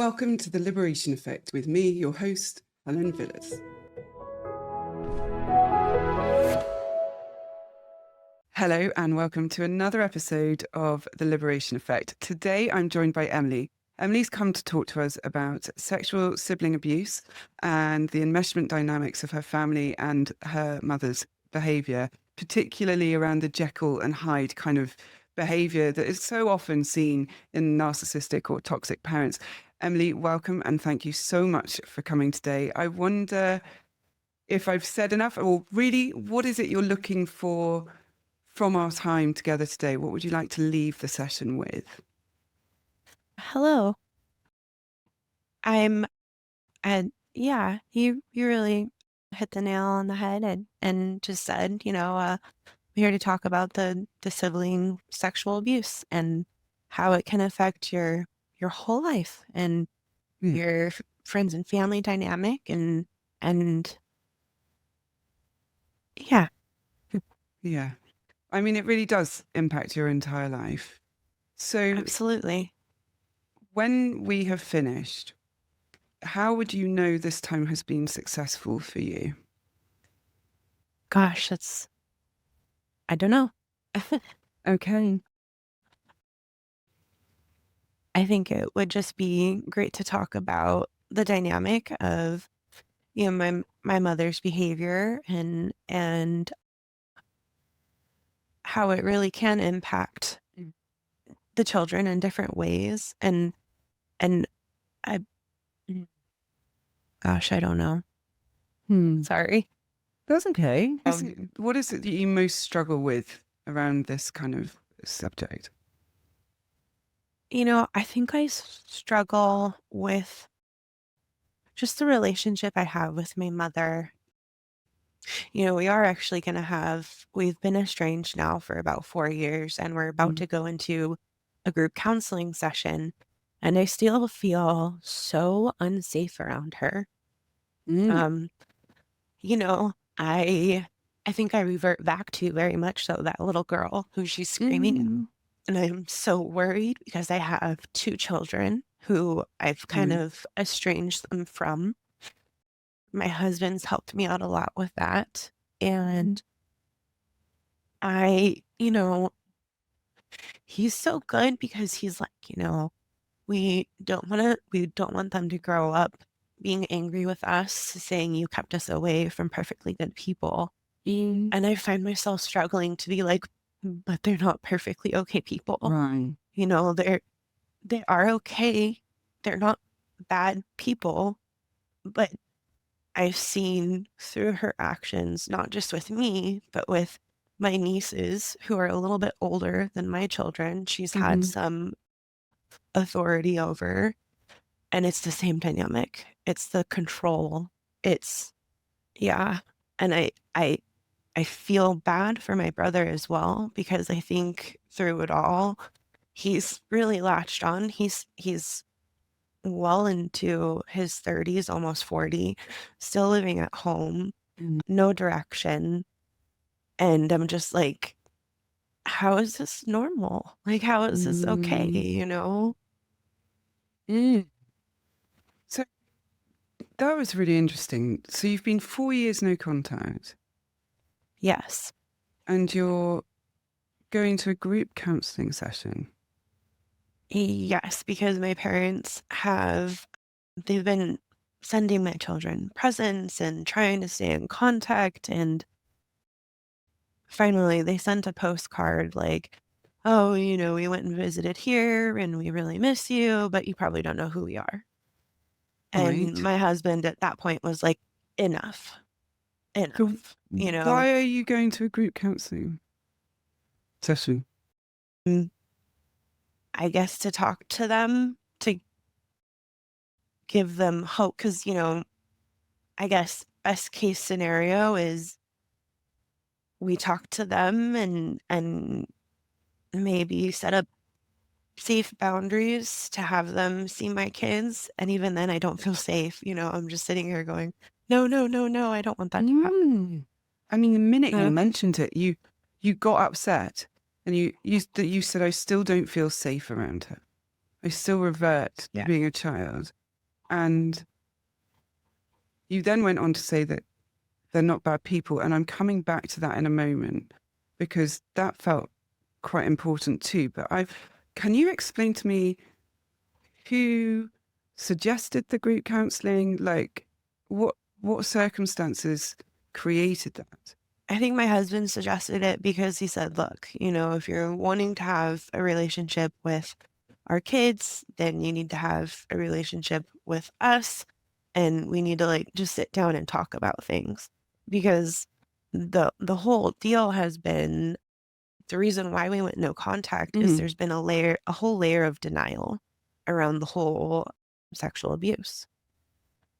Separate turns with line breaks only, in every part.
Welcome to The Liberation Effect with me, your host, Helen Villas. Hello and welcome to another episode of The Liberation Effect. Today I'm joined by Emily. Emily's come to talk to us about sexual sibling abuse and the enmeshment dynamics of her family and her mother's behaviour, particularly around the Jekyll and Hyde kind of behaviour that is so often seen in narcissistic or toxic parents. Emily, welcome and thank you so much for coming today. I wonder if I've said enough, or really, what is it you're looking for from our time together today? What would you like to leave the session with?
Hello. And yeah, you really hit the nail on the head and just said, I'm here to talk about the sibling sexual abuse and how it can affect your whole life and
Yeah.
your friends and family dynamic and yeah,
Yeah. I mean, it really does impact your entire life. So
absolutely.
when we have finished, how would you know this time has been successful for you?
Gosh, I don't know.
Okay.
I think it would just be great to talk about the dynamic of my mother's behavior and how it really can impact the children in different ways. And I
Mm.
gosh, I don't know.
Hmm.
Sorry.
That's okay. What is it that you most struggle with around this kind of subject?
I think I struggle with just the relationship I have with my mother. We are actually going to we've been estranged now for about 4 years, and we're about
Mm.
to go into a group counseling session. And I still feel so unsafe around her.
Mm.
Um, you know, I I think I revert back to very much so that little girl who she's screaming at.
Mm.
And I'm so worried because I have two children who I've kind
Right.
of estranged them from. My husband's helped me out a lot with that. And I, he's so good because he's like, we don't want them to grow up being angry with us, saying you kept us away from perfectly good people.
Mm.
And I find myself struggling to be like, but they're not perfectly okay people.
Right.
They are okay. They're not bad people, but I've seen through her actions, not just with me, but with my nieces who are a little bit older than my children, she's had
Mm-hmm.
some authority over, and it's the same dynamic. It's the control. It's yeah. And I feel bad for my brother as well because I think through it all, he's really latched on. He's well into his 30s, almost 40, still living at home,
Mm.
no direction. And I'm just like, how is this normal? Like, how is this okay?
Mm. Mm. So that was really interesting. So you've been 4 years no contact,
Yes.
and you're going to a group counselling session.
Yes, because my parents they've been sending my children presents and trying to stay in contact. And finally, they sent a postcard like, oh, we went and visited here and we really miss you, but you probably don't know who we are. And
Right.
my husband at that point was like, enough,
So
enough,
why are you going to a group counselling session?
Mm, I guess to talk to them, to give them hope. Cause, I guess best case scenario is we talk to them and maybe set up safe boundaries to have them see my kids. And even then I don't feel safe. I'm just sitting here going, no, no, no, no, I don't want that to happen.
Mm. I mean, the minute you
Uh,
mentioned it, you got upset, and you said, "I still don't feel safe around her." I still revert to
Yeah.
being a child. And you then went on to say that they're not bad people. And I'm coming back to that in a moment because that felt quite important too. But can you explain to me who suggested the group counselling? Like, what circumstances created that?
I think my husband suggested it because he said, look, if you're wanting to have a relationship with our kids, then you need to have a relationship with us. And we need to like just sit down and talk about things because the whole deal has been the reason why we went no contact is
Mm.
there's been a whole layer of denial around the whole sexual abuse.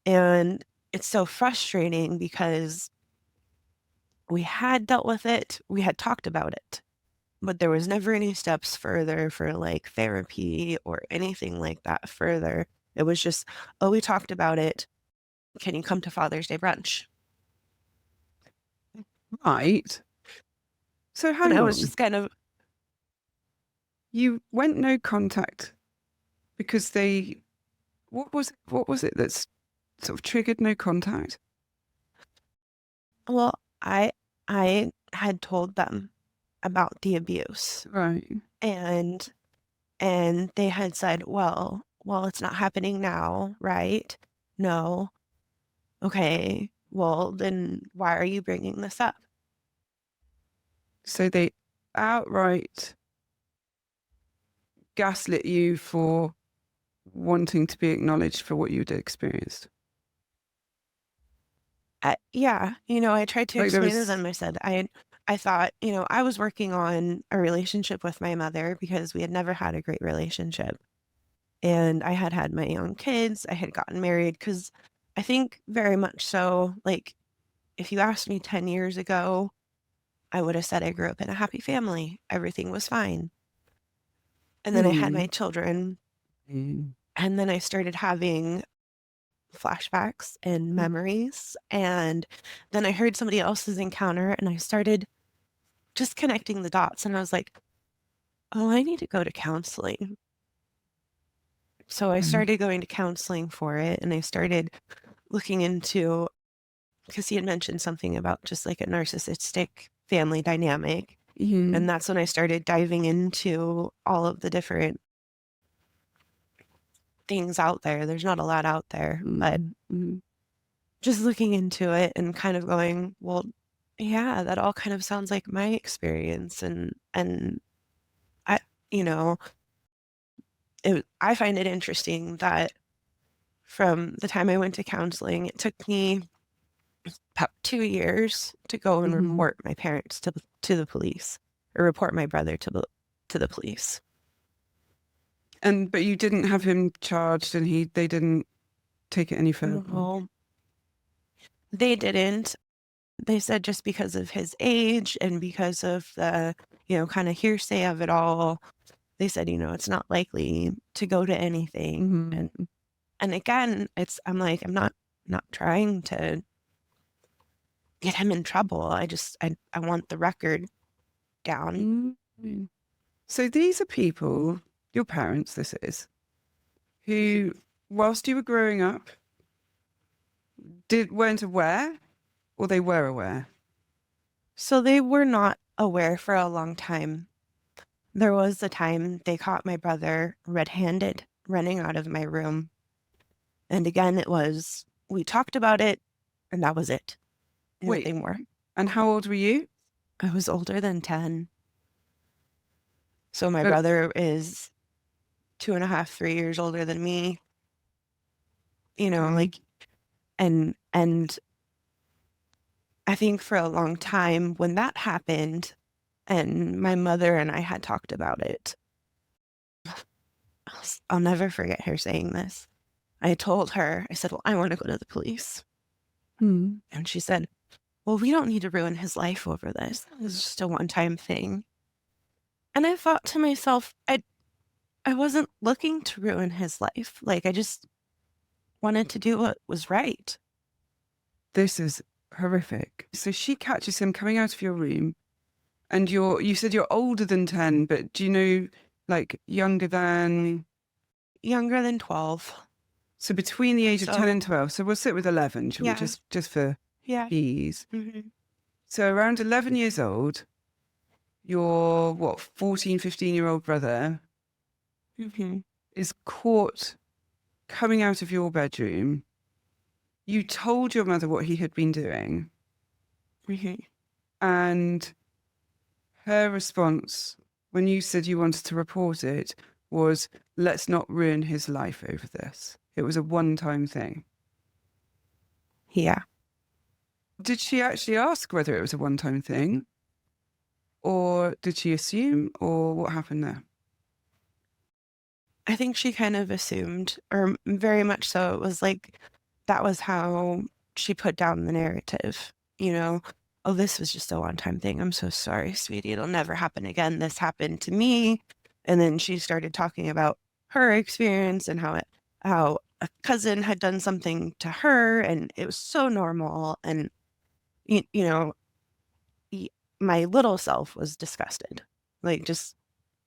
And it's so frustrating because we had dealt with it, we had talked about it, but there was never any steps further for like therapy or anything like that further. It was just, oh, we talked about it. Can you come to Father's Day brunch?
Right. So
And
hang
I was
on.
just kind of,
You went no contact because what was it that's sort of triggered no contact?
well, I had told them about the abuse
Right.
and they had said, well, it's not happening now, right? No. Okay. Well, then why are you bringing this up?
So they outright gaslit you for wanting to be acknowledged for what you'd experienced.
Yeah, I tried to
Like there
explain to
was,
them. I said I thought, I was working on a relationship with my mother because we had never had a great relationship. And I had had my own kids. I had gotten married because I think very much so, like, if you asked me 10 years ago, I would have said I grew up in a happy family. Everything was fine. And then I had my
hmm,
children.
hmm,
And then I started having flashbacks and memories. And then I heard somebody else's encounter and I started just connecting the dots. And I was like, oh, I need to go to counseling. So I
hmm,
started going to counseling for it and I started looking into, because he had mentioned something about just like a narcissistic family dynamic.
hmm,
And that's when I started diving into all of the different things out there. There's not a lot out there, but
hmm, hmm.
just looking into it and kind of going, well, yeah, that all kind of sounds like my experience. And I, you know, I find it interesting that from the time I went to counseling, it took me about 2 years to go and
Hmm.
report my parents to the police or report my brother to the police.
But you didn't have him charged, and they didn't take it any further.
No, they didn't. They said just because of his age and because of the, kind of hearsay of it all, they said, it's not likely to go to anything.
Hmm.
And again, I'm like, I'm not trying to get him in trouble. I want the record down.
Hmm. So these are people, your parents, this is, who, whilst you were growing up, weren't aware, or they were aware.
So they were not aware for a long time. There was a time they caught my brother red-handed running out of my room. And again, we talked about it and that was it.
Wait,
Nothing more.
and how old were you?
I was older than 10. So my
Uh,
brother is 2.5, 3 years older than me,
okay.
like, and I think for a long time when that happened and my mother and I had talked about it, I'll never forget her saying this. I told her, I said, well, I want to go to the police.
Hmm.
And she said, well, we don't need to ruin his life over this. This is just a one-time thing. And I thought to myself, I wasn't looking to ruin his life. Like I just wanted to do what was right.
This is horrific. So she catches him coming out of your room, and you said you're older than 10, but do you know, like younger than?
younger than 12.
So between the age of 10 and
So
12. So we'll sit with 11, shall we?
yeah,
Just for
yeah.
ease.
Hmm.
So around 11 years old, your, 14, 15-year-old brother
Hmm.
is caught coming out of your bedroom. You told your mother what he had been doing,
Hmm.
and her response when you said you wanted to report it was, let's not ruin his life over this. It was a one-time thing.
Yeah.
Did she actually ask whether it was a one-time thing? Or did she assume? Or what happened there?
I think she kind of assumed, or very much so. It was like that was how she put down the narrative, you know? Oh, this was just a one-time thing. I'm so sorry, sweetie. It'll never happen again. This happened to me. And then she started talking about her experience and how a cousin had done something to her and it was so normal. And, you know, y- my little self was disgusted. Like, just,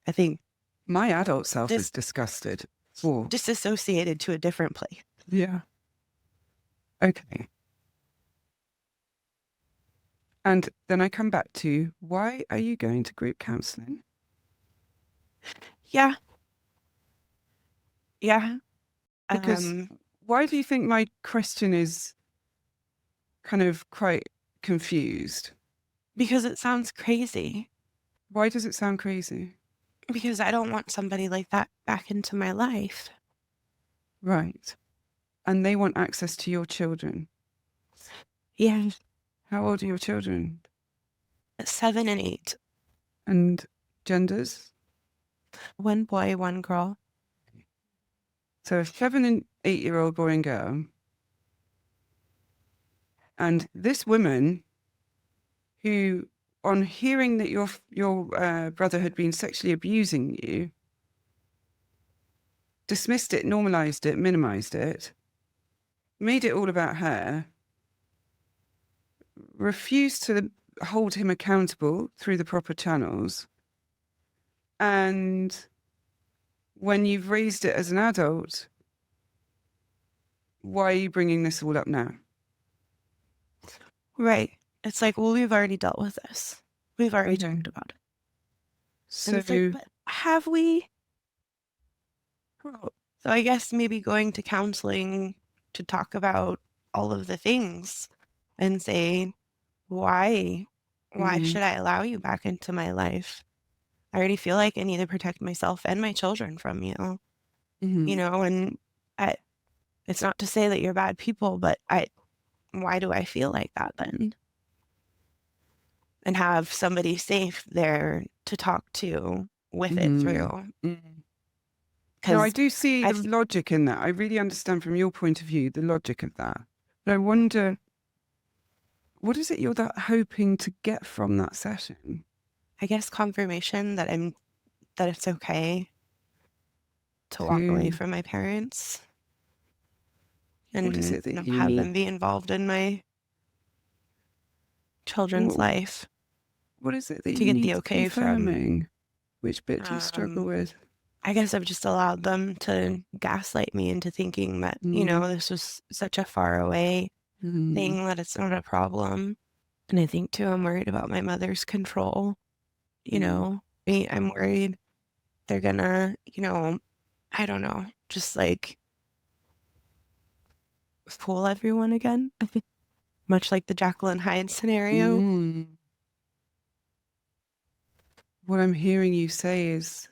I think,
My adult self is
dis-
disgusted. Oh,
disassociated to a different place.
yeah. Okay. And then I come back to, why are you going to group counseling?
Yeah. Yeah.
Because
Um,
why do you think my question is kind of quite confused?
because it sounds crazy.
Why does it sound crazy?
Because I don't want somebody like that back into my life.
Right. And they want access to your children.
Yeah.
How old are your children?
7 and 8.
And genders?
One boy, one girl.
So a 7 and 8-year-old boy and girl. And this woman who, on hearing that your brother had been sexually abusing you, dismissed it, normalized it, minimized it, made it all about her, refused to hold him accountable through the proper channels. And when you've raised it as an adult, why are you bringing this all up now?
Right. It's like, well, we've already dealt with this. We've already
Okay.
talked about it. And it's like,
So,
but have we? So I guess maybe going to counseling to talk about all of the things and say, why? Why
mhm,
should I allow you back into my life? I already feel like I need to protect myself and my children from you,
mhm,
and I, it's not to say that you're bad people, but why do I feel like that then? And have somebody safe there to talk to with it
mhm,
through.
mhm. No, I
Because
do see
I,
the
th-
logic in that. I really understand from your point of view the logic of that. But I wonder, what is it you're that hoping to get from that session?
I guess confirmation that that it's okay to walk away
To
from my parents
what is
and
it that you
have
need?
them be involved in my children's
What,
life
what is it that
to
you
get the
need
okay from.
confirming? Which bit do you struggle
Um,
with?
I guess I've just allowed them to gaslight me into thinking that,
Mm,
this was such a far away
mm,
thing that it's not a problem. And I think too, I'm worried about my mother's control.
mm,
I'm worried they're gonna, I don't know, just like fool everyone again, much like the Jekyll and Hyde scenario.
mm. What I'm hearing you say is,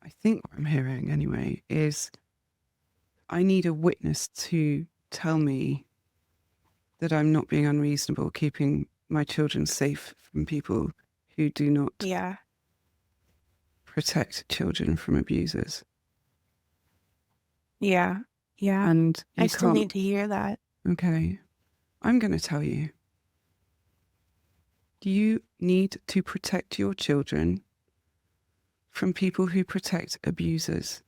I think what I'm hearing anyway, is I need a witness to tell me that I'm not being unreasonable, keeping my children safe from people who do not
Yeah,
protect children from abusers.
yeah, yeah.
And
I
you
still
can't,
need to hear that.
okay, I'm going to tell you, you need to protect your children from people who protect abusers.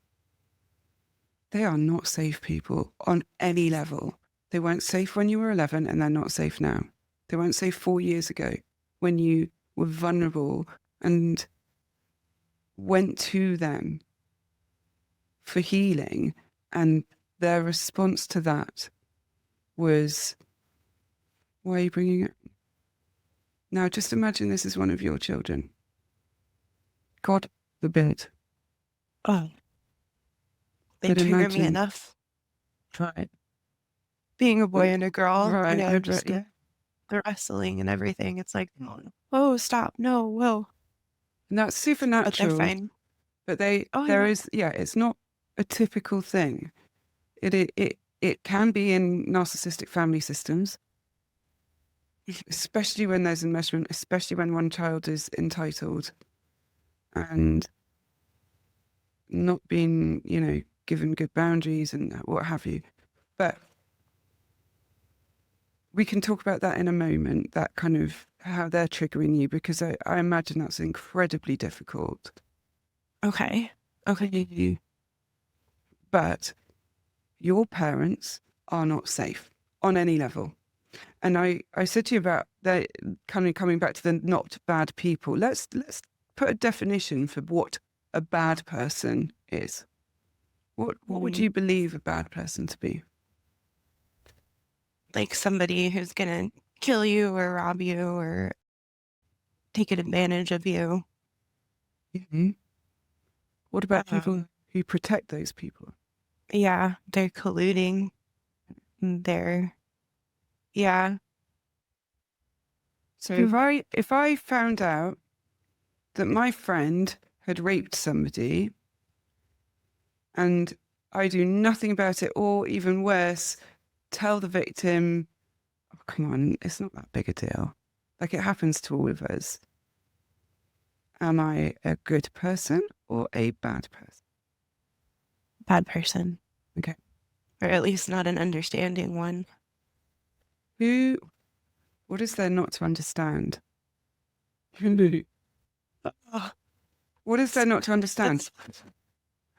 They are not safe people on any level. They weren't safe when you were 11 and they're not safe now. They weren't safe 4 years ago when you were vulnerable and went to them for healing. And their response to that was, why are you bringing it? Now, just imagine this is one of your children. God forbid.
Oh, they
But
trigger me
imagine,
enough.
right,
Being a boy and a girl,
right,
just
yeah.
the wrestling and everything. It's like, oh, stop, no, whoa.
And that's
But they're
supernatural.
fine.
But
Oh, I
there
know.
is, yeah, it's not a typical thing. It can be in narcissistic family systems, especially when there's enmeshment, especially when one child is entitled and not being, given good boundaries and what have you. But we can talk about that in a moment, that kind of how they're triggering you, because I imagine that's incredibly difficult.
Okay. Okay.
But your parents are not safe on any level. And I said to you about the kind of coming back to the not bad people. Let's put a definition for what a bad person is. What would
Mm,
you believe a bad person to be?
like somebody who's gonna kill you or rob you or take advantage of you.
Mhm. What about people
Um,
who protect those people?
yeah, they're colluding. They're, yeah.
So if I found out that my friend had raped somebody and I do nothing about it, or even worse, tell the victim, oh, come on, it's not that big a deal. Like it happens to all of us. Am I a good person or a bad person?
Bad person,
Okay.
or at least not an understanding one.
Who, what is there not to understand? What
Oh,
is there not to understand?
that's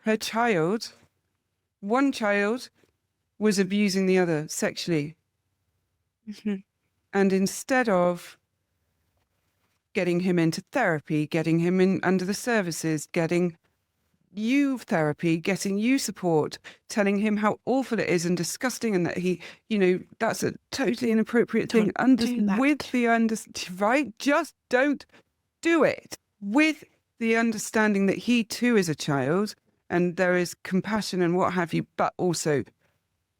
Her child, one child was abusing the other sexually.
mhm.
And instead of getting him into therapy, getting him in under the services, getting you therapy, getting you support, telling him how awful it is and disgusting and that he, that's a totally inappropriate thing.
Don't do
With
that.
the right? Just don't do it. With the understanding that he too is a child and there is compassion and what have you, but also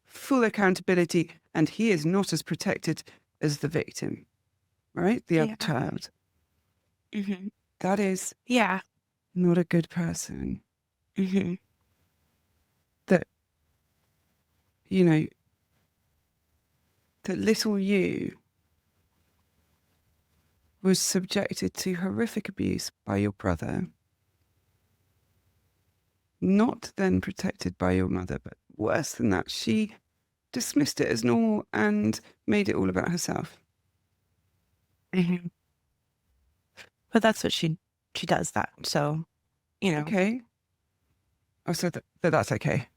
full accountability and he is not as protected as the victim, right? The other
Yeah.
child.
Hmm.
That is
Yeah.
not a good person.
Hmm.
That, you know, that little you was subjected to horrific abuse by your brother, not then protected by your mother, but worse than that, she dismissed it as normal and made it all about herself.
Hmm. But that's what she does that. So,
Okay. Oh, so that's okay.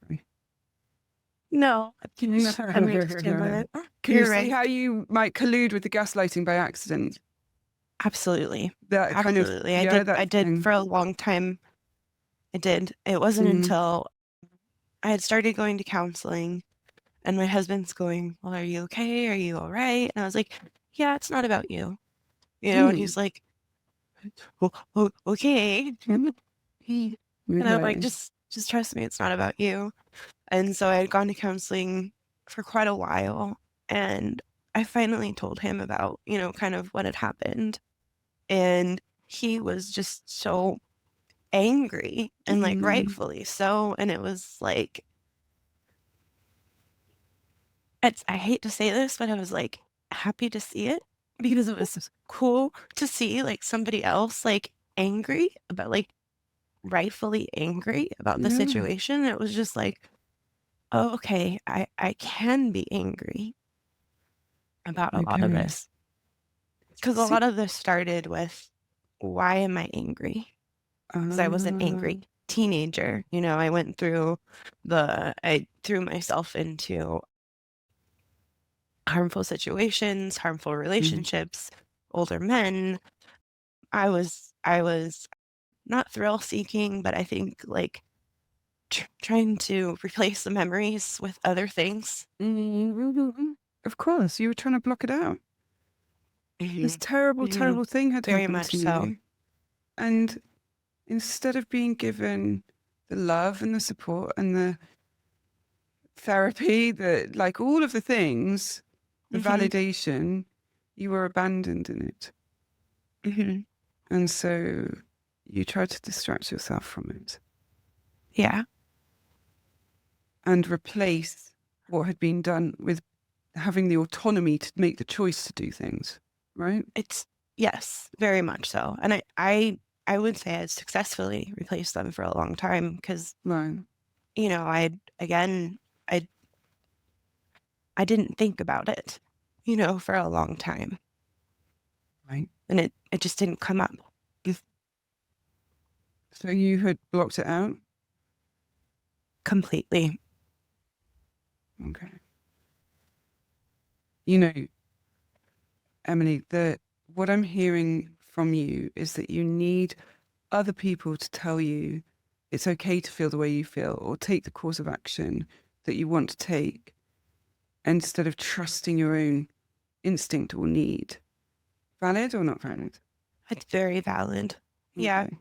no,
Can
I understand that.
you
You're
see
right.
how you might collude with the gaslighting by accident?
Absolutely.
That kind of,
Absolutely. I
yeah,
did. I
that
did
thing.
for a long time. I did. It wasn't
Mm,
until I had started going to counseling and my husband's going, well, are you okay? Are you all right? And I was like, yeah, it's not about you. And
mm.
he's like, well, okay. And I'm like,
Okay.
just trust me, it's not about you. And so I had gone to counseling for quite a while. And I finally told him about, kind of what had happened. And he was just so angry and like
Mm,
rightfully so. And it was like, I hate to say this, but I was like happy to see it because it was cool to see like somebody else like angry about like rightfully angry about the
yeah,
situation. It was just like, oh, okay, I can be angry about a lot of
okay.
this because a
See,
lot of this started with why am I angry? Because I was an
uh,
angry teenager. I went through I threw myself into harmful situations, harmful
mm,
relationships, older men. I was not thrill seeking, but I think like trying to replace the memories with other things.
Of course, you were trying to block it out. This
Hmm.
terrible,
Hmm.
terrible thing had
Very
happened to
much so.
you. And instead of being given the love and the support and the therapy, like all of the things, the
Hmm.
validation, you were abandoned in it.
Hmm.
And so you tried to distract yourself from it
Yeah.
and replace what had been done with having the autonomy to make the choice to do things, right?
It's yes, very much so. And I would say I successfully replaced them for a long time because,
Right,
I again, I I didn't think about it, for a long time.
right.
And it just didn't come up.
So you had blocked it out?
Completely.
Okay. You know, Emily, what I'm hearing from you is that you need other people to tell you it's okay to feel the way you feel or take the course of action that you want to take instead of trusting your own instinct or need. Valid or not valid?
It's very valid. Yeah.
Okay.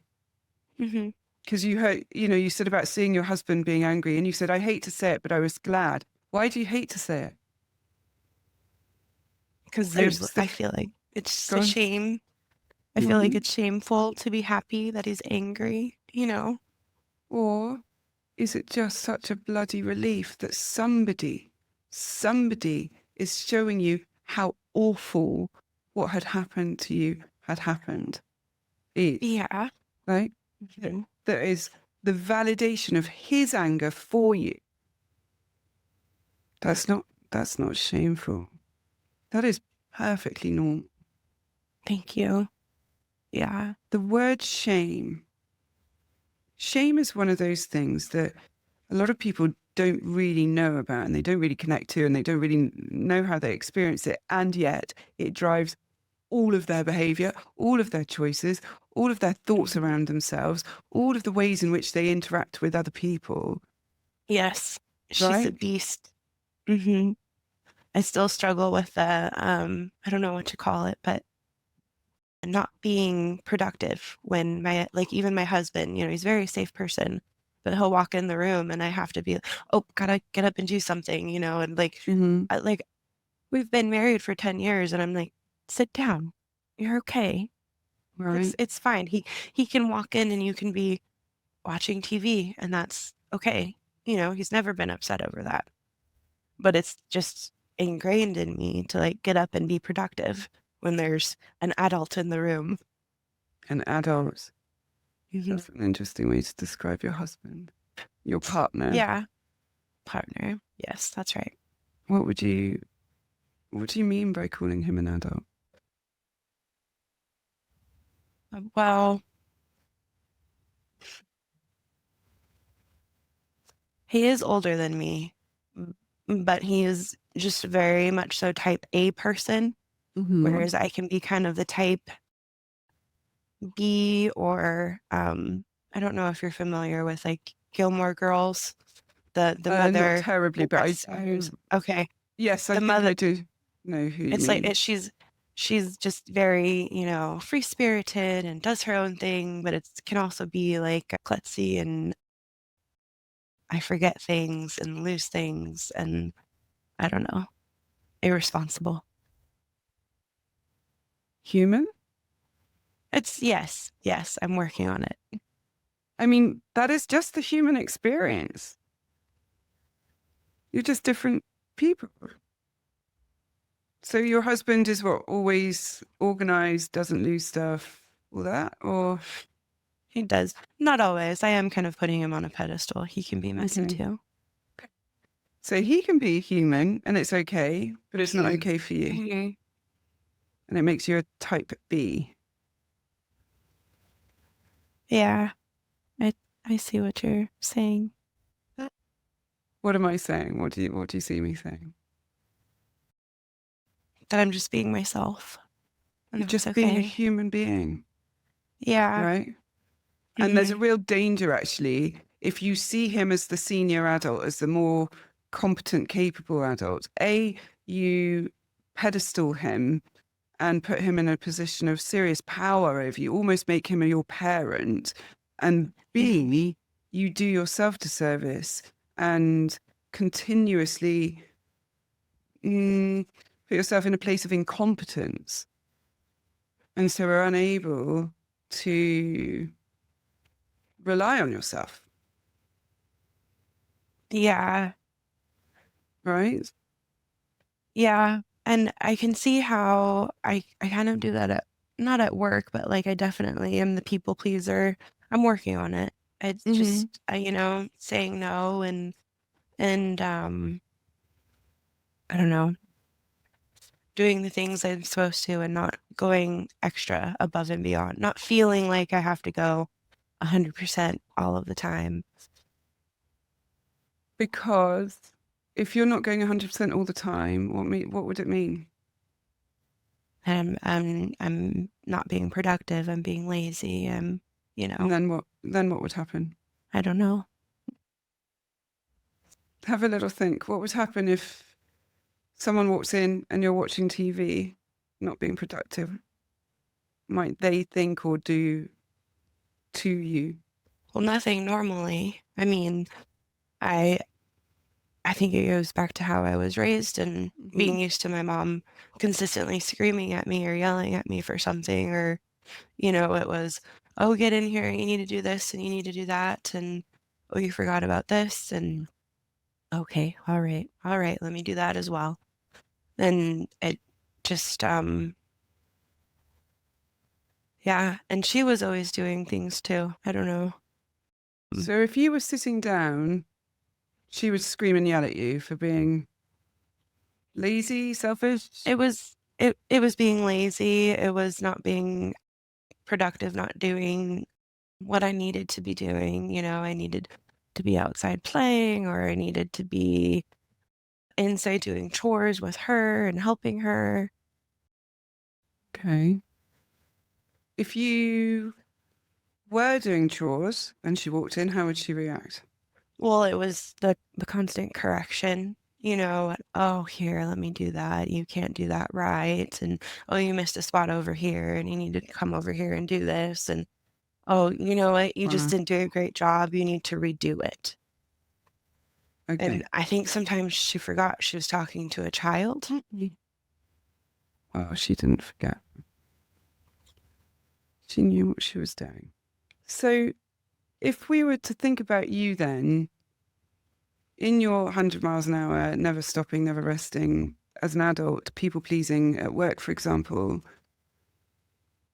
Hmm.
Because you heard, you said about seeing your husband being angry and you said, I hate to say it, but I was glad. Why do you hate to say it?
Because
It's the,
I feel like it's
go
a
on.
shame. I feel like
Mhm.
it's shameful to be happy that he's angry.
Or is it just such a bloody relief that somebody is showing you how awful what had happened to you had happened is,
Yeah.
right?
Mhm.
There is the validation of his anger for you. That's not shameful. That is perfectly normal.
Thank you. Yeah.
The word shame is one of those things that a lot of people don't really know about and they don't really connect to and they don't really know how they experience it. And yet it drives all of their behavior, all of their choices, all of their thoughts
Mhm.
around themselves, all of the ways in which they interact with other people,
Yes. She's a
right?
beast. Hmm. I still struggle with the, I don't know what to call it, but not being productive when like even my husband, he's a very safe person, but he'll walk in the room and I have to be, oh, gotta get up and do something, and
Mm-hmm.
like we've been married for 10 years and I'm like, sit down. You're okay.
Right.
It's fine. He can walk in and you can be watching TV and that's okay. He's never been upset over that. But it's just ingrained in me to like get up and be productive when there's an adult in the room.
An adult.
Mhm.
That's an interesting way to describe your husband, your partner.
Yeah, partner. Yes, that's right.
What would you what do you mean by calling him an adult?
Well, he is older than me, but he is just very much so type A person,
Mm-hmm.
whereas I can be kind of the type B or I don't know if you're familiar with like Gilmore Girls, the
Not
mother
terribly,
who
but
rescues. Okay,
yes, I
the
think
mother.
I do know who you
It's like
mean.
she's just very, free spirited and does her own thing, but it can also be like klutzy and I forget things and lose things and I don't know, irresponsible.
Human?
It's yes, yes, I'm working on it.
I mean, that is just the human experience. You're just different people. So your husband is what, always organized, doesn't lose stuff, all that? Or,
He does. Not always. I am kind of putting him on a pedestal. He can be messy
okay.
too.
So he can be human and it's okay, but it's not
Mhm.
okay for you.
Mhm.
And it makes you a type B.
Yeah, I I see what you're saying.
What am I saying? What do you see me saying?
That I'm just being myself and
You're
that's
just being a
okay.
human being,
Yeah.
right? And there's a
Mhm.
real danger actually if you see him as the senior adult, as the more competent, capable adult, you pedestal him and put him in a position of serious power over you, almost make him your parent. And B, you do yourself disservice and continuously put yourself in a place of incompetence. And so are unable to rely on yourself.
Yeah.
Right?
Yeah. And I can see how I kind of do that not at work, but like I definitely am the people pleaser. I'm working on it. It's just, saying no and I don't know, doing the things I'm supposed to and not going extra above and beyond, not feeling like I have to go 100% all of the time.
Because if you're not going 100% all the time, what would it mean?
I'm not being productive. I'm being lazy.
And then what? Then what would happen?
I don't know.
Have a little think. What would happen if someone walks in and you're watching TV, not being productive? Might they think or do to you?
Well, nothing normally. I mean, I think it goes back to how I was raised and being used to my mom consistently screaming at me or yelling at me for something, or, it was, oh, get in here, you need to do this and you need to do that, and oh, you forgot about this, and okay, all right, let me do that as well. And it just, yeah, and she was always doing things too. I don't know.
So if you were sitting down, she would scream and yell at you for being lazy, selfish?
It was being lazy. It was not being productive, not doing what I needed to be doing. I needed to be outside playing, or I needed to be inside doing chores with her and helping her.
Okay. If you were doing chores and she walked in, how would she react?
Well, it was the constant correction. Oh, here, let me do that. You can't do that right. And oh, you missed a spot over here and you need to come over here and do this. And oh, you know what? You just didn't do a great job. You need to redo it.
Okay.
And I think sometimes she forgot she was talking to a child.
Oh, she didn't forget. She knew what she was doing. So if we were to think about you then, in your 100 miles an hour, never stopping, never resting, as an adult, people pleasing at work, for example,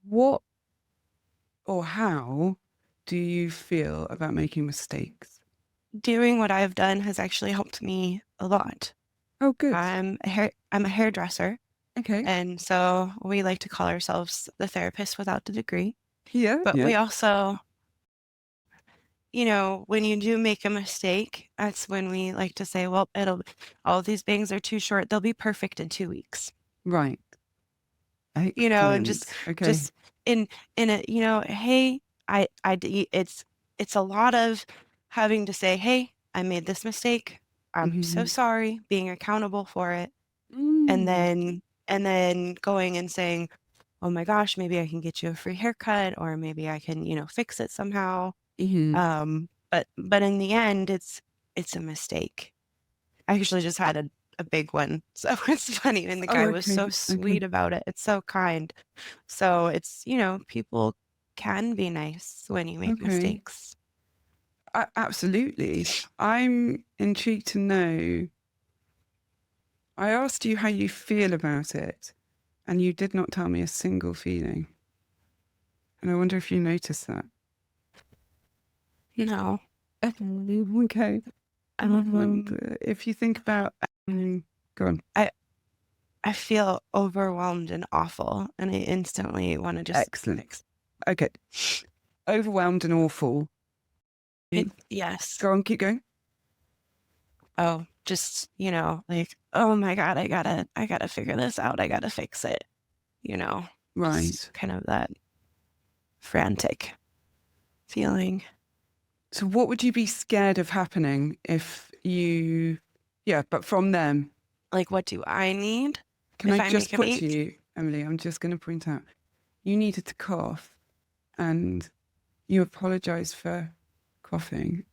what or how do you feel about making mistakes?
Doing what I've done has actually helped me a lot.
Oh, good.
I'm a hairdresser.
Okay.
And so we like to call ourselves the therapist without the degree.
Yeah.
But
yeah.
we also, when you do make a mistake, that's when we like to say, well, all these bangs are too short. They'll be perfect in 2 weeks.
Right.
And
Excellent.
just
okay.
in a, hey, it's a lot of having to say, hey, I made this mistake. I'm so sorry, being accountable for it. And then going and saying, oh my gosh, maybe I can get you a free haircut, or maybe I can, fix it somehow. But in the end, it's a mistake. I actually just had a big one. So it's funny. And the guy was so sweet about it. It's so kind. So it's, people can be nice when you make mistakes.
Absolutely. I'm intrigued to know. I asked you how you feel about it, and you did not tell me a single feeling. And I wonder if you noticed that.
No.
Okay. If you think about, go on.
I feel overwhelmed and awful, and I instantly want to just.
Excellent. Okay. Overwhelmed and awful.
Yes.
Go on, keep going.
Oh, just, like, oh my God, I gotta figure this out. I gotta fix it.
Right.
Just kind of that frantic feeling.
So what would you be scared of happening if you, yeah, but from them?
Like, what do I need
Can
if
I
I
just
make a
put to
baby?
you, Emily, I'm just going to point out, you needed to cough and you apologized for coughing.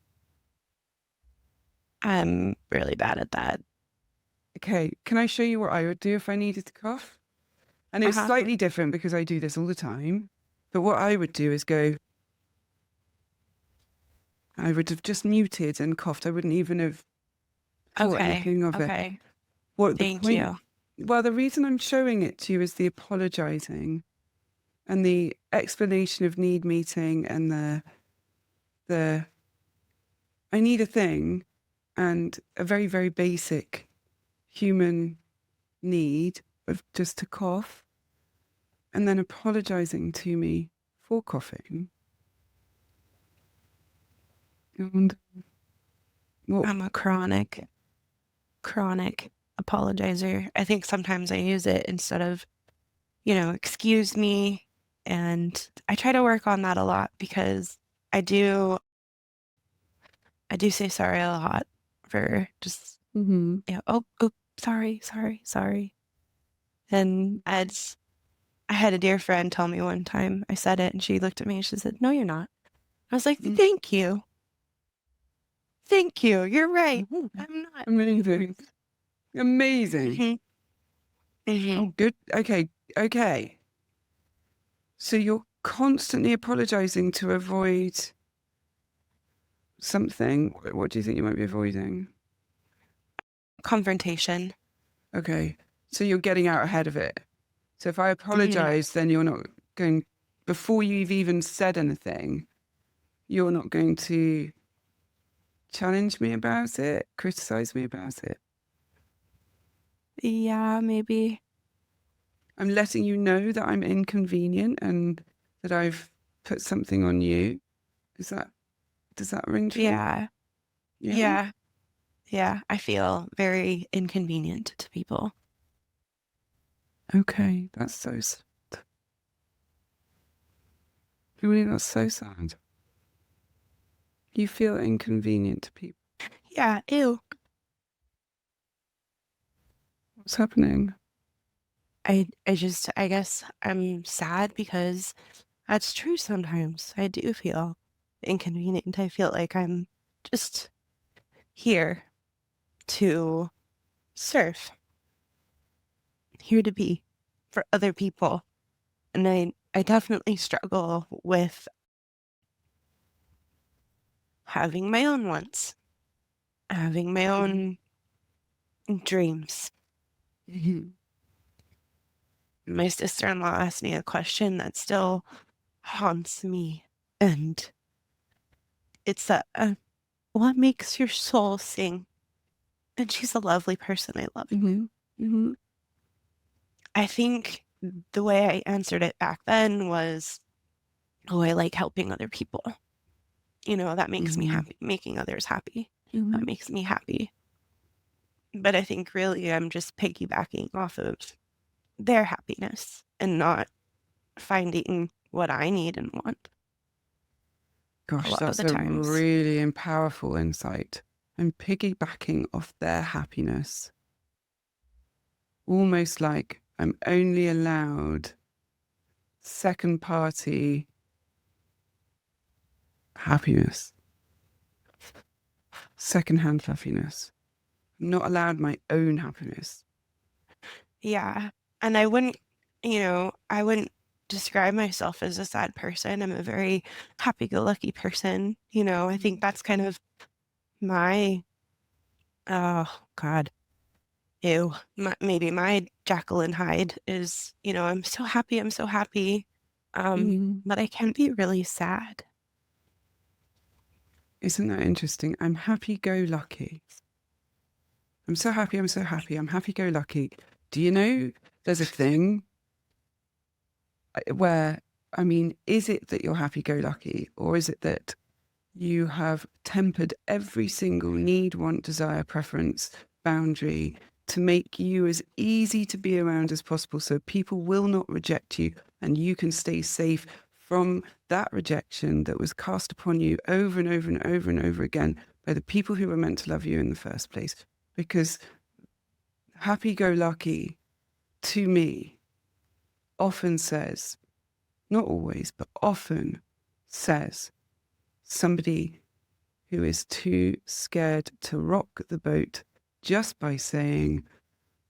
I'm really bad at that.
Okay, can I show you what I would do if I needed to cough? And it's
Uh-huh.
slightly different because I do this all the time. But what I would do is go, I would have just muted and coughed. I wouldn't even have thought
Okay.
anything of it.
Okay.
What the
Thank
point?
you.
Well, the reason I'm showing it to you is the apologizing and the explanation of need meeting and the I need a thing and a very, very basic human need of just to cough and then apologizing to me for coughing. And what?
I'm a chronic apologizer. I think sometimes I use it instead of, excuse me. And I try to work on that a lot because I do I do say sorry a lot for just,
Mm-hmm.
oh, sorry. And I had a dear friend tell me one time, I said it and she looked at me and she said, "No, you're not." I was like, "Thank you. Thank you. You're right. I'm not."
Amazing. Amazing.
Hmm. Hmm.
Oh, good. Okay. Okay. So you're constantly apologizing to avoid something. What do you think you might be avoiding?
Confrontation.
Okay. So you're getting out ahead of it. So if I
Hmm.
apologize, then you're not going, before you've even said anything, you're not going to challenge me about it, criticize me about it.
Yeah, maybe.
I'm letting you know that I'm inconvenient and that I've put something on you. Is that, does that ring true?
Yeah.
Yeah.
Yeah. Yeah. I feel very inconvenient to people.
Okay. That's so sad. Really, that's so sad. You feel inconvenient to people.
Yeah. Ew.
What's happening?
I guess I'm sad because that's true sometimes. I do feel inconvenient. I feel like I'm just here to serve, here to be for other people. And I definitely struggle with having my own wants, having my own dreams.
Mhm.
My sister-in-law asked me a question that still haunts me. And it's what makes your soul sing? And she's a lovely person. I love her.
Mhm. Mhm.
I think the way I answered it back then was, oh, I like helping other people. That makes me
Mhm.
happy. Making others happy. That
Mhm.
makes me happy. But I think really I'm just piggybacking off of their happiness and not finding what I need and want a
Gosh,
lot of
that's
the
a
times.
really powerful insight. I'm piggybacking off their happiness, almost like I'm only allowed second party happiness, secondhand happiness. I'm not allowed my own happiness.
Yeah. And I wouldn't describe myself as a sad person. I'm a very happy-go-lucky person. I think that's kind of my, oh God, ew, maybe my Jekyll and Hyde is, I'm so happy.
Mhm.
But I can be really sad.
Isn't that interesting? I'm happy go lucky. I'm so happy. I'm so happy. I'm happy go lucky. Do you know there's a thing where, I mean, is it that you're happy go lucky or is it that you have tempered every single need, want, desire, preference, boundary to make you as easy to be around as possible so people will not reject you and you can stay safe from that rejection that was cast upon you over and over and over and over again by the people who were meant to love you in the first place. Because happy-go-lucky, to me, often says, not always, but often says, somebody who is too scared to rock the boat just by saying,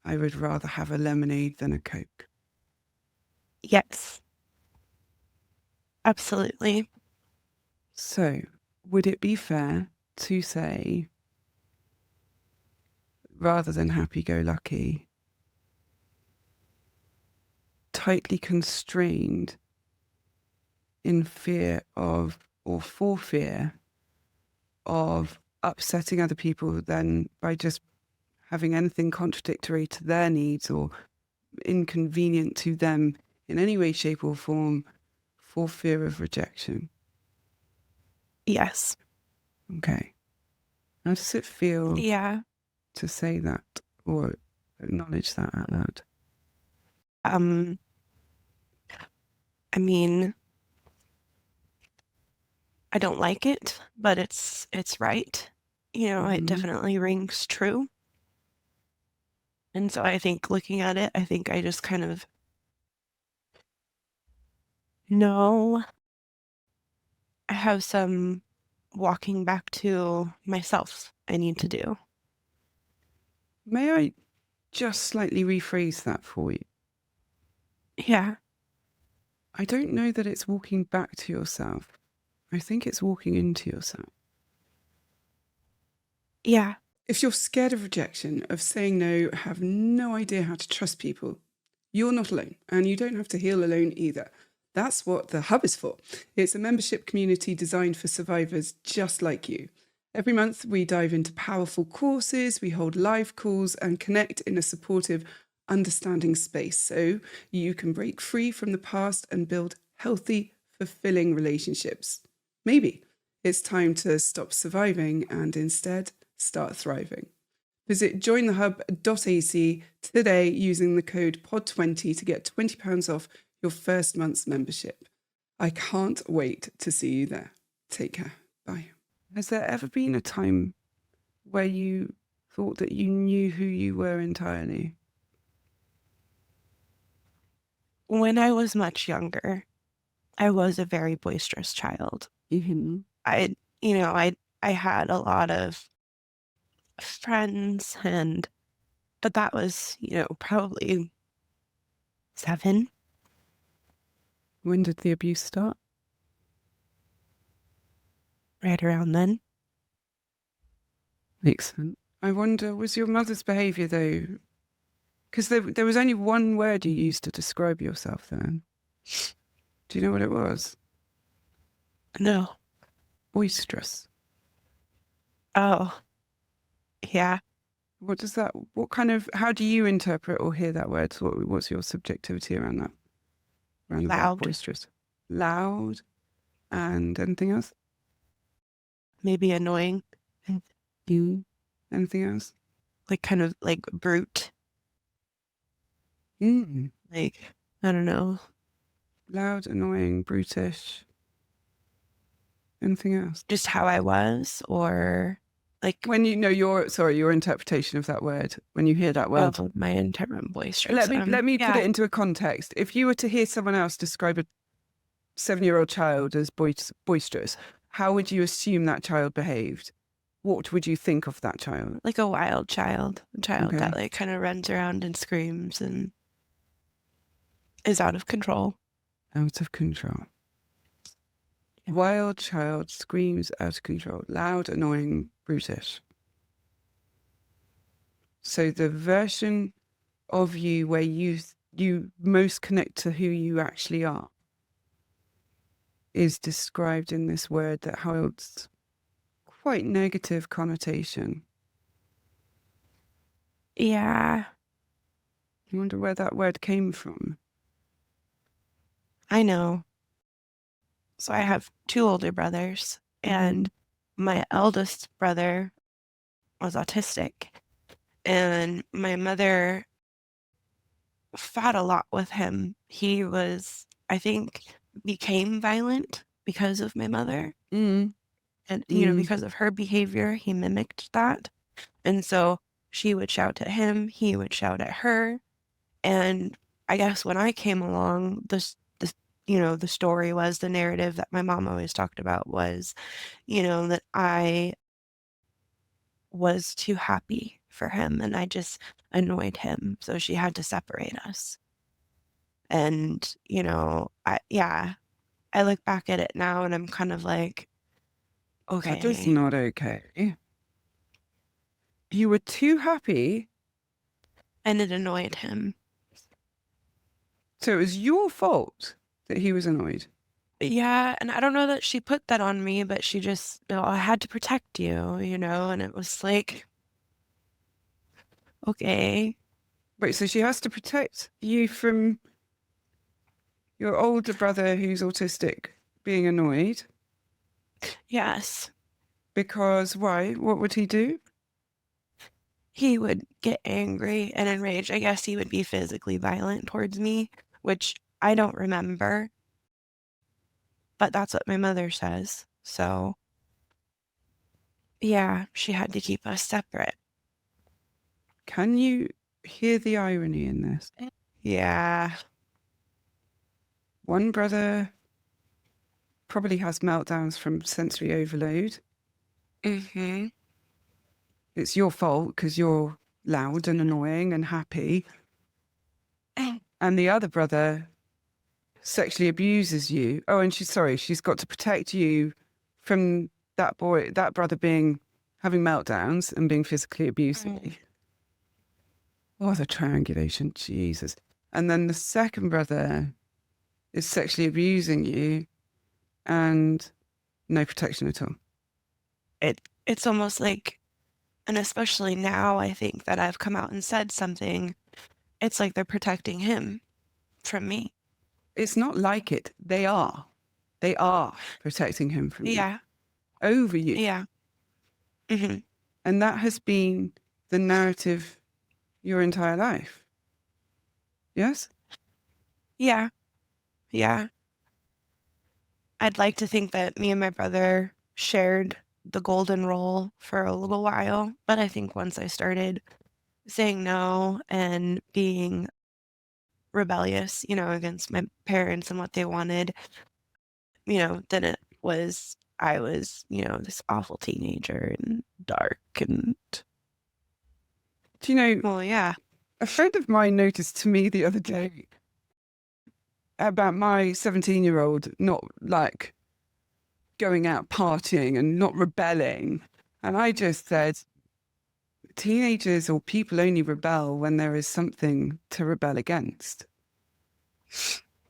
I would rather have a lemonade than a Coke.
Yes. Absolutely.
So, would it be fair to say, rather than happy-go-lucky, tightly constrained in fear of, or for fear of upsetting other people than by just having anything contradictory to their needs or inconvenient to them in any way, shape, or form for fear of rejection?
Yes.
Okay. How does it feel
Yeah.
to say that or acknowledge that out loud?
I mean, I don't like it, but it's right. You know, it definitely rings true. And so I think looking at it, I think I just kind of know I have some walking back to myself I need to do.
May I just slightly rephrase that for you?
Yeah.
I don't know that it's walking back to yourself. I think it's walking into yourself.
Yeah.
If you're scared of rejection, of saying no, have no idea how to trust people, you're not alone, and you don't have to heal alone either. That's what the Hub is for. It's a membership community designed for survivors just like you. Every month, we dive into powerful courses, we hold live calls, and connect in a supportive, understanding space so you can break free from the past and build healthy, fulfilling relationships. Maybe it's time to stop surviving and instead start thriving. Visit jointhehub.ac today using the code POD20 to get £20 off your first month's membership. I can't wait to see you there. Take care. Bye. Has there ever been a time where you thought that you knew who you were entirely?
When I was much younger, I was a very boisterous child.
Mm-hmm.
I had a lot of friends but that was, probably 7.
When did the abuse start?
Right around then.
Excellent. I wonder, was your mother's behaviour though? Because there was only one word you used to describe yourself then. Do you know what it was?
No.
Boisterous.
Oh, yeah.
What does that, how do you interpret or hear that word? What's your subjectivity around that? Around the word
Loud.
boisterous. Loud. And anything else?
Maybe annoying.
Anything else?
Like kind of like brute.
Mm.
Like, I don't know.
Loud, annoying, brutish. Anything else?
Just how I was, or like
When you know your interpretation of that word, when you hear that word.
my internal boisterous.
Let me put
Yeah.
it into a context. If you were to hear someone else describe a 7-year-old child as boisterous, how would you assume that child behaved? What would you think of that child?
Like a wild child. A child
Okay.
that like kind of runs around and screams and is out of control.
Out of control. Wild child screams out of control. Loud, annoying, brutish. So the version of you where you most connect to who you actually are is described in this word that holds quite negative connotation.
Yeah.
I wonder where that word came from.
I know. So I have 2 older brothers, and my eldest brother was autistic. And my mother fought a lot with him. He was, I think, became violent because of my mother.
Mm.
And,
Mm.
because of her behavior, he mimicked that. And so she would shout at him, he would shout at her. And I guess when I came along, the story was, the narrative that my mom always talked about was, that I was too happy for him and I just annoyed him. So she had to separate us. And, I look back at it now and I'm kind of like,
That is
okay.
not okay. You were too happy,
And it annoyed him.
so it was your fault that he was annoyed.
Yeah, and I don't know that she put that on me, but she just, I had to protect you, and it was like, okay.
Wait, so she has to protect you from your older brother who's autistic being annoyed
Yes,
because why? What would he do?
he would get angry and enraged. I guess he would be physically violent towards me, which I don't remember, but that's what my mother says. So, yeah, she had to keep us separate.
Can you hear the irony in this?
Yeah.
One brother probably has meltdowns from sensory overload.
Mm-hmm.
It's your fault because you're loud and annoying and happy. And the other brother sexually abuses you. Oh, and she's got to protect you from that brother having meltdowns and being physically abusive. Oh, the triangulation, Jesus. And then the second brother is sexually abusing you and no protection at all.
It's almost like, and especially now, I think that I've come out and said something, it's like they're protecting him from me.
It's not like it. They are. They are protecting him from you,
Yeah.
over you.
Yeah. Hmm.
And that has been the narrative your entire life. Yes?
Yeah. Yeah. I'd like to think that me and my brother shared the golden rule for a little while, but I think once I started saying no and being rebellious, against my parents and what they wanted, then I was, this awful teenager and dark and,
Do you know,
well, yeah.
a friend of mine noticed to me the other day about my 17-year-old not like going out partying and not rebelling. And I just said, teenagers or people only rebel when there is something to rebel against.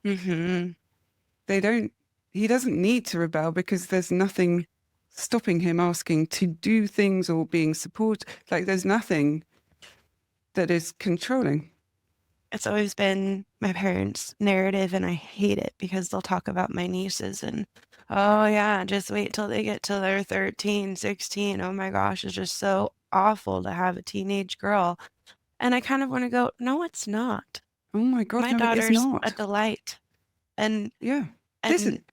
Hmm.
He doesn't need to rebel because there's nothing stopping him asking to do things or being supported. Like there's nothing that is controlling.
It's always been my parents' narrative, and I hate it because they'll talk about my nieces and, oh, yeah, just wait till they get till they're 13, 16. Oh my gosh, it's just so awful to have a teenage girl. And I kind of want to go, no, it's not.
Oh my God,
My
no, it is
daughter's a
not.
delight. And,
Yeah.
and,
Listen,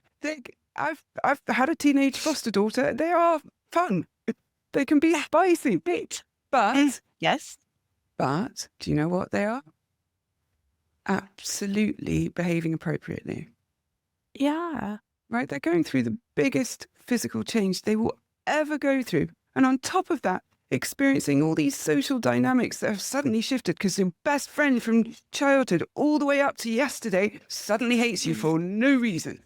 I've had a teenage foster daughter. They are fun. They can be spicy,
great.
but
Yes.
do you know what they are? Absolutely behaving appropriately.
Yeah.
Right? They're going through the biggest physical change they will ever go through. And on top of that, experiencing all these social dynamics that have suddenly shifted because your best friend from childhood all the way up to yesterday suddenly hates you for no reason.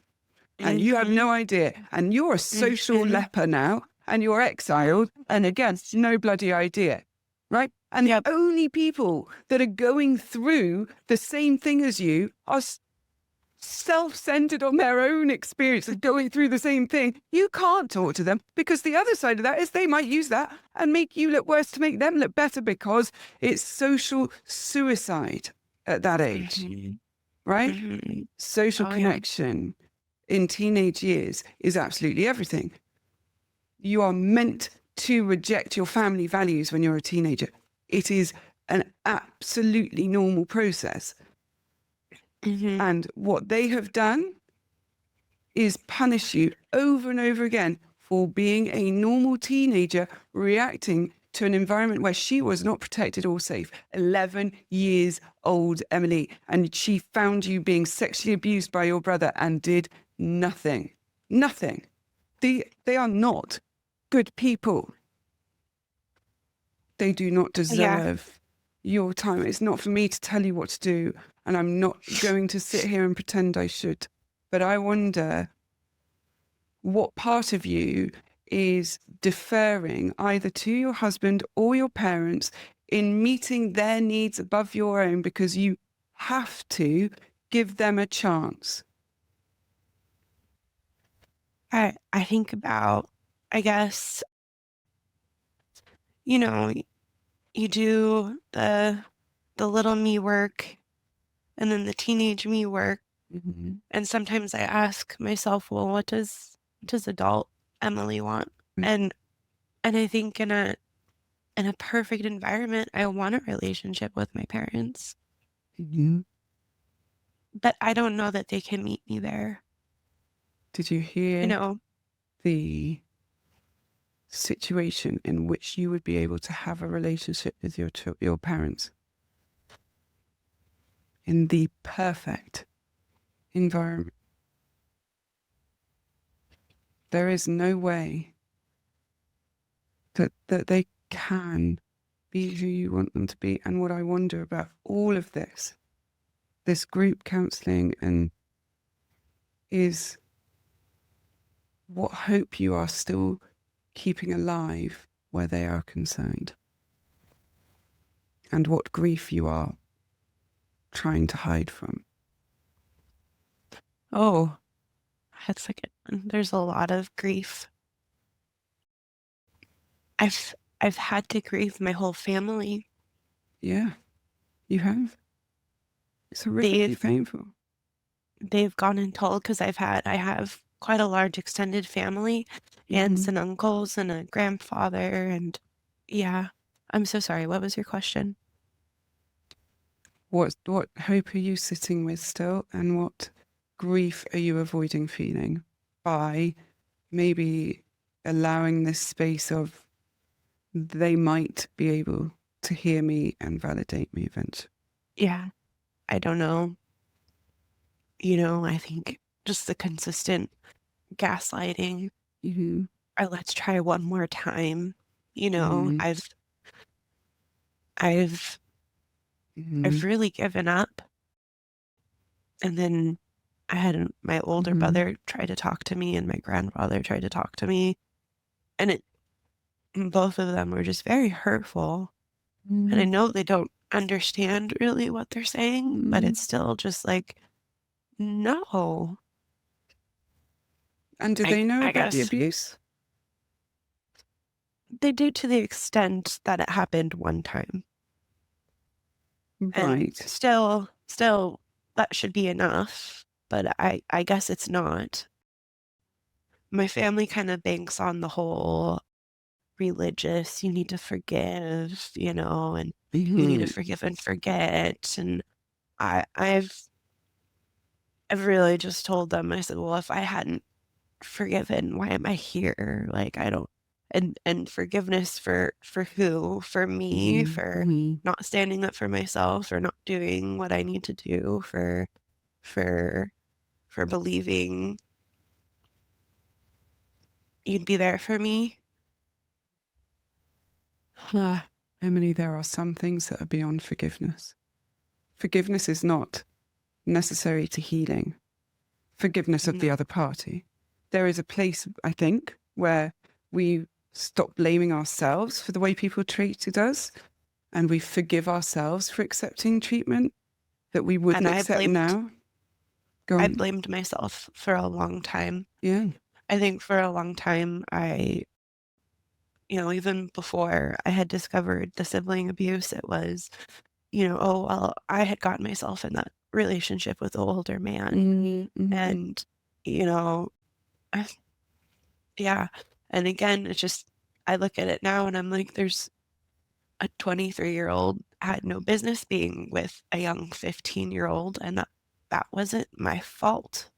And you have no idea. And you're a social leper now and you're exiled. And again, no bloody idea. Right? And
Yep.
the only people that are going through the same thing as you are self-centered on their own experience of going through the same thing. You can't talk to them because the other side of that is they might use that and make you look worse to make them look better because it's social suicide at that age, right?
Mm-hmm.
Social
Oh, yeah.
connection in teenage years is absolutely everything. You are meant to reject your family values when you're a teenager. It is an absolutely normal process.
Mm-hmm.
And what they have done is punish you over and over again for being a normal teenager reacting to an environment where she was not protected or safe. 11 years old, Emily, and she found you being sexually abused by your brother and did nothing. Nothing. They are not good people. They do not
Yeah.
deserve your time. It's not for me to tell you what to do, and I'm not going to sit here and pretend I should. But I wonder what part of you is deferring either to your husband or your parents in meeting their needs above your own because you have to give them a chance.
I think about, I guess, you know, you do the little me work and then the teenage me work.
Mm-hmm.
And sometimes I ask myself, well, what does adult Emily want? And I think in a perfect environment, I want a relationship with my parents.
Mm-hmm.
But I don't know that they can meet me there.
Did you
You
hear
know,
the situation in which you would be able to have a relationship with your parents in the perfect environment? There is no way that they can be who you want them to be. And what I wonder about all of this group counseling, and is what hope you are still keeping alive where they are concerned, and what grief you are trying to hide from.
oh, that's like there's a lot of grief. I've had to grieve my whole family.
Yeah, you have. It's horrifically
They've
painful.
they've gone and told because I have quite a large extended family, aunts
Mm-hmm.
and uncles and a grandfather, and yeah. I'm so sorry. What was your question?
What hope are you sitting with still, and what grief are you avoiding feeling by maybe allowing this space of they might be able to hear me and validate me eventually?
Yeah, I don't know. I think just the consistent gaslighting,
Mm-hmm.
or let's try one more time. You know,
Mm-hmm.
I've
Mm-hmm.
I've really given up. And then I had my older
Mm-hmm.
brother try to talk to me and my grandfather tried to talk to me. And both of them were just very hurtful. And I
Mm-hmm.
know they don't understand really what they're saying, but
Mm-hmm.
it's still just like, no.
And do
I
they know
I
about the
guess
abuse?
they do to the extent that it happened one time. And
Right.
still that should be enough, but I guess it's not. My family kind of banks on the whole religious, you need to forgive, and you need to
Mm-hmm.
forgive and forget. And I I've I've really just told them, I said, well, if I hadn't forgiven, why am I here? Like I don't and forgiveness for who? For me, for
Mm-hmm.
not standing up for myself, or not doing what I need to do, for for believing you'd be there for me.
Emily, there are some things that are beyond forgiveness. Forgiveness is not necessary to healing. Forgiveness of the
No.
other party. There is a place, I think, where we stop blaming ourselves for the way people treated us, and we forgive ourselves for accepting treatment that we
And
wouldn't accept now. Go
I
on.
blamed myself for a long time.
Yeah.
I think for a long time, even before I had discovered the sibling abuse, it was, oh, well, I had gotten myself in that relationship with the older man.
Mm-hmm.
And, you know, I, yeah. And again, it's just, I look at it now and I'm like, there's a 23-year-old had no business being with a young 15-year-old, and that wasn't my fault.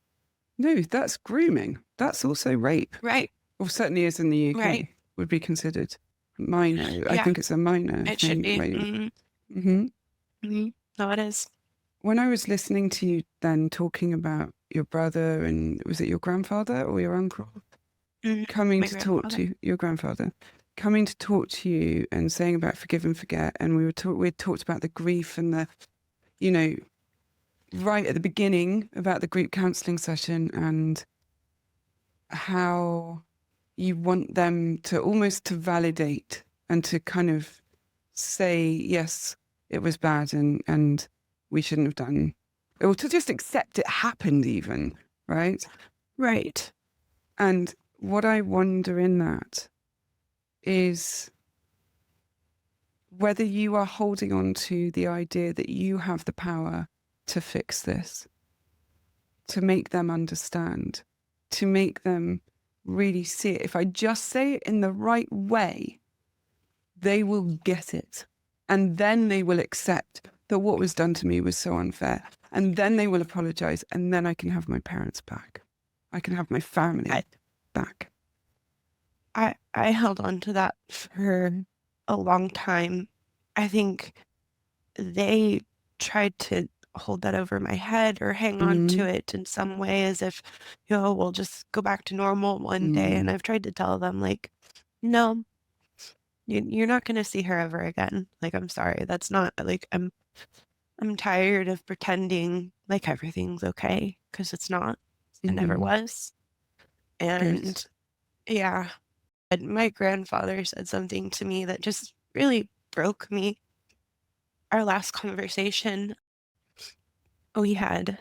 No, that's grooming. That's also rape.
Right.
Or certainly is in the
Right.
UK, would be considered minor. I
Yeah,
think it's a minor
it should
thing.
be.
Right?
Hmm.
Hmm.
Hmm. No, it is.
When I was listening to you then talking about your brother and was it your grandfather or your uncle
Hmm.
coming
My
to talk
grandfather.
to your grandfather coming to talk to you and saying about forgive and forget, and we talked about the grief and the, you know, right at the beginning about the group counselling session and how you want them to almost to validate and to kind of say, yes, it was bad and we shouldn't have done, or to just accept it happened even, right?
Right.
And what I wonder in that is whether you are holding on to the idea that you have the power to fix this, to make them understand, to make them really see it. If I just say it in the right way, they will get it. And then they will accept that what was done to me was so unfair. And then they will apologize. And then I can have my parents back. I can have my
I,
family back.
I held on to that for a long time. I think they tried to hold that over my head or hang on to
Mm,
it in some way as if, we'll just go back to normal one day. And
mm,
I've tried to tell them, like, no, you're not going to see her ever again. Like, I'm sorry. That's not like, I'm tired of pretending like everything's okay because it's not. It never
mm.
was.
Good.
And yeah, and my grandfather said something to me that just really broke me. Our last conversation, we had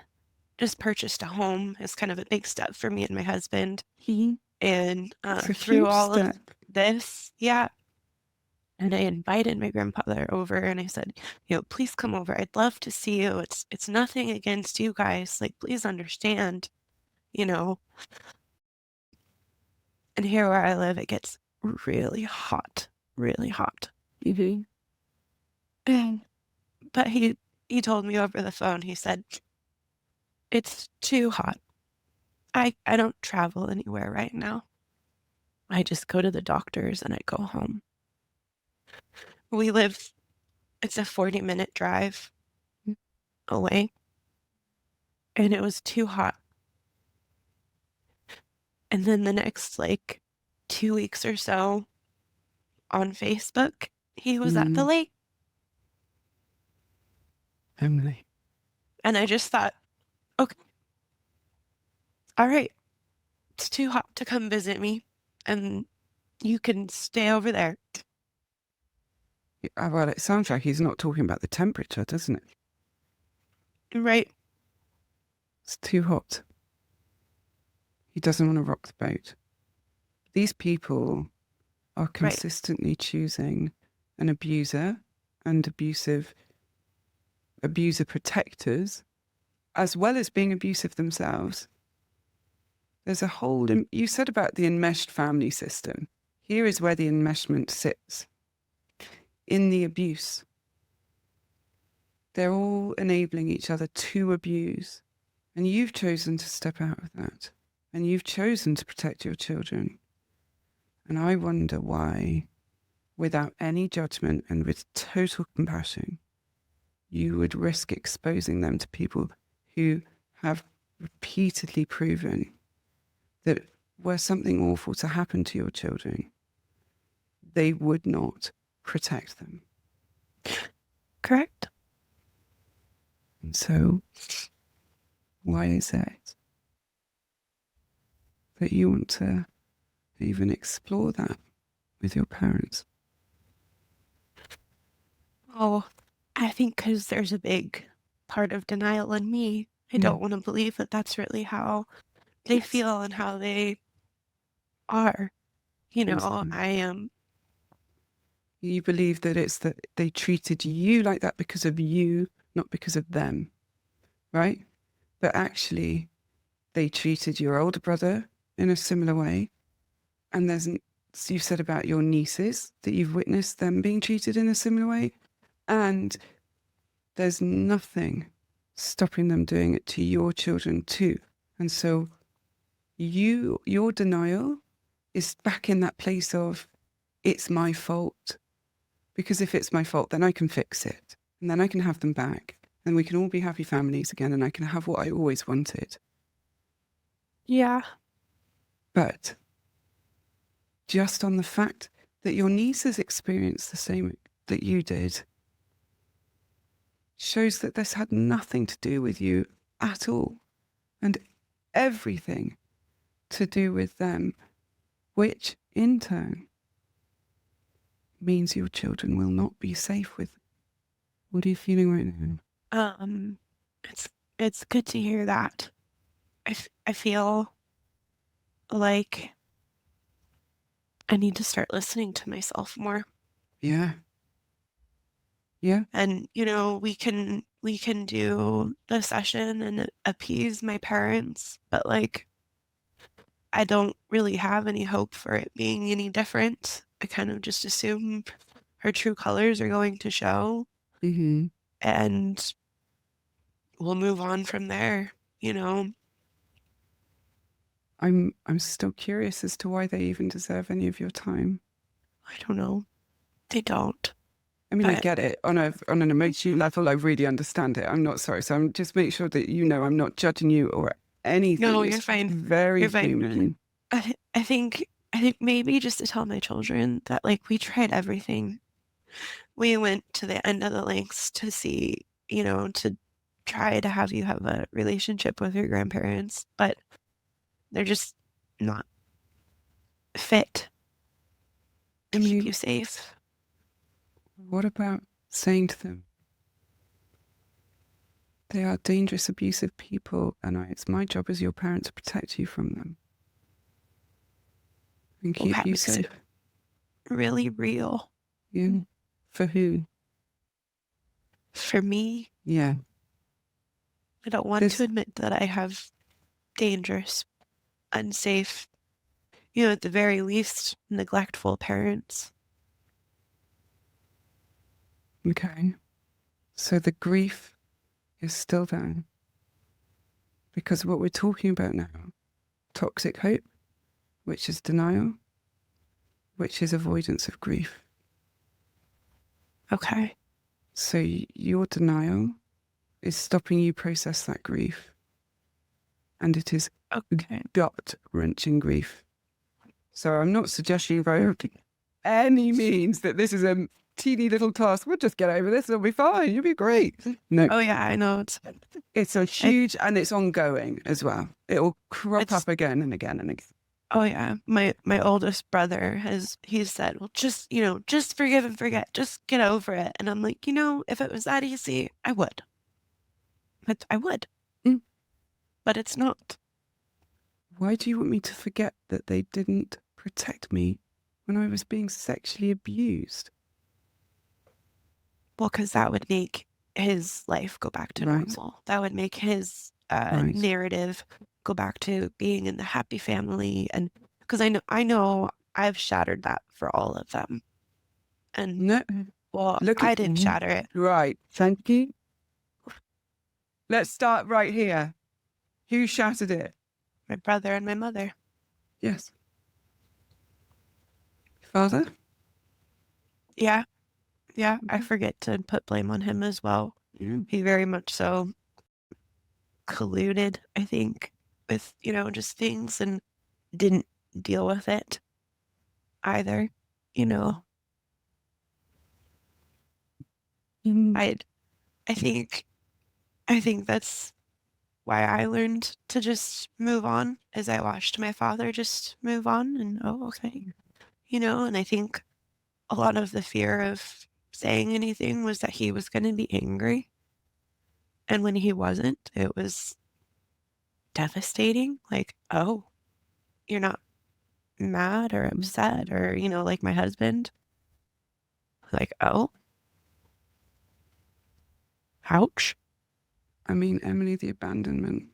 just purchased a home. It's kind of a big step for me and my husband. And
It's a
through
huge
all of
step.
this, yeah. And I invited my grandfather over and I said, please come over. I'd love to see you. It's nothing against you guys. Like, please understand, you know. And here where I live, it gets really hot, really hot.
Mm-hmm.
And but he told me over the phone, he said, it's too hot. I don't travel anywhere right now. I just go to the doctors and I go home. We live, it's a 40-minute drive away, and it was too hot. And then the next, like, 2 weeks or so on Facebook, he was at the
Mm.
lake.
Emily.
And I just thought, okay, all right, it's too hot to come visit me, and you can stay over there.
Well, it sounds like he's not talking about the temperature, doesn't it?
Right,
It's too hot. He doesn't want to rock the boat. These people are
right,
consistently choosing an abuser and abuser protectors, as well as being abusive themselves. There's a whole, you said about the enmeshed family system. Here is where the enmeshment sits in the abuse. They're all enabling each other to abuse. And you've chosen to step out of that. And you've chosen to protect your children. And I wonder why, without any judgment and with total compassion, you would risk exposing them to people who have repeatedly proven that were something awful to happen to your children, they would not protect them.
correct.
And so, why is it that you want to even explore that with your parents?
Oh, I think because there's a big part of denial in me. I
Mm.
don't want to believe that that's really how they
Yes.
feel and how they are.
Understand.
I am.
You believe that it's that they treated you like that because of you, not because of them, right? But actually, they treated your older brother in a similar way. And you said about your nieces that you've witnessed them being treated in a similar way. And there's nothing stopping them doing it to your children too. And so, your denial is back in that place of, it's my fault. Because if it's my fault, then I can fix it. And then I can have them back. And we can all be happy families again. And I can have what I always wanted.
Yeah.
But just on the fact that your niece has experienced the same that you did shows that this had nothing to do with you at all. And everything to do with them, which in turn means your children will not be safe with them. What are you feeling right now?
It's good to hear that. I feel like I need to start listening to myself more.
Yeah. Yeah.
And, we can do the session and appease my parents, but like, I don't really have any hope for it being any different. I kind of just assume her true colors are going to show,
Mm-hmm.
and we'll move on from there,
I'm still curious as to why they even deserve any of your time.
I don't know. They don't.
I mean, I
But
get it on an emotional level. I really understand it. I'm not sorry. So I'm just make sure that I'm not judging you or anything.
no,
It's
you're fine.
very
You're fine.
human.
I think maybe just to tell my children that like we tried everything. We went to the end of the lengths to see, to try to have you have a relationship with your grandparents, but they're just not fit to keep you safe.
What about saying to them, they are dangerous, abusive people, and it's my job as your parent to protect you from them and
Well,
keep
that
you
makes
safe.
it really real.
Yeah. For who?
For me,
Yeah.
I don't want to admit that I have dangerous, unsafe, at the very least, neglectful parents.
Okay. So the grief is still there. Because what we're talking about now, toxic hope, which is denial, which is avoidance of grief.
Okay.
So your denial is stopping you process that grief. And it is
Okay.
gut-wrenching grief. So I'm not suggesting by any means that this is a teeny little task. We'll just get over this. It'll be fine. You'll be great. No.
Oh yeah, I know.
It's a huge, and it's ongoing as well. It'll crop up again and again and again.
Oh yeah. My oldest brother he said, well, just, just forgive and forget. Just get over it. And I'm like, if it was that easy, I would. I would.
Mm.
But it's not.
Why do you want me to forget that they didn't protect me when I was being sexually abused?
Well, because that would make his life go back to normal. That would make his narrative go back to being in the happy family. And because I know I've shattered that for all of them. And
no,
well, I didn't shatter it.
Right. Thank you. Let's start right here. Who shattered it?
My brother and my mother.
Yes. Father?
Yeah. Yeah. I forget to put blame on him as well.
Yeah.
He very much so colluded, I think, with, just things and didn't deal with it either, I think that's why I learned to just move on as I watched my father just move on and, oh, okay. And I think a lot of the fear of saying anything was that he was going to be angry. And when he wasn't, it was devastating. Like, oh, you're not mad or upset or, like my husband. Like, oh, ouch.
I mean, Emily, the abandonment.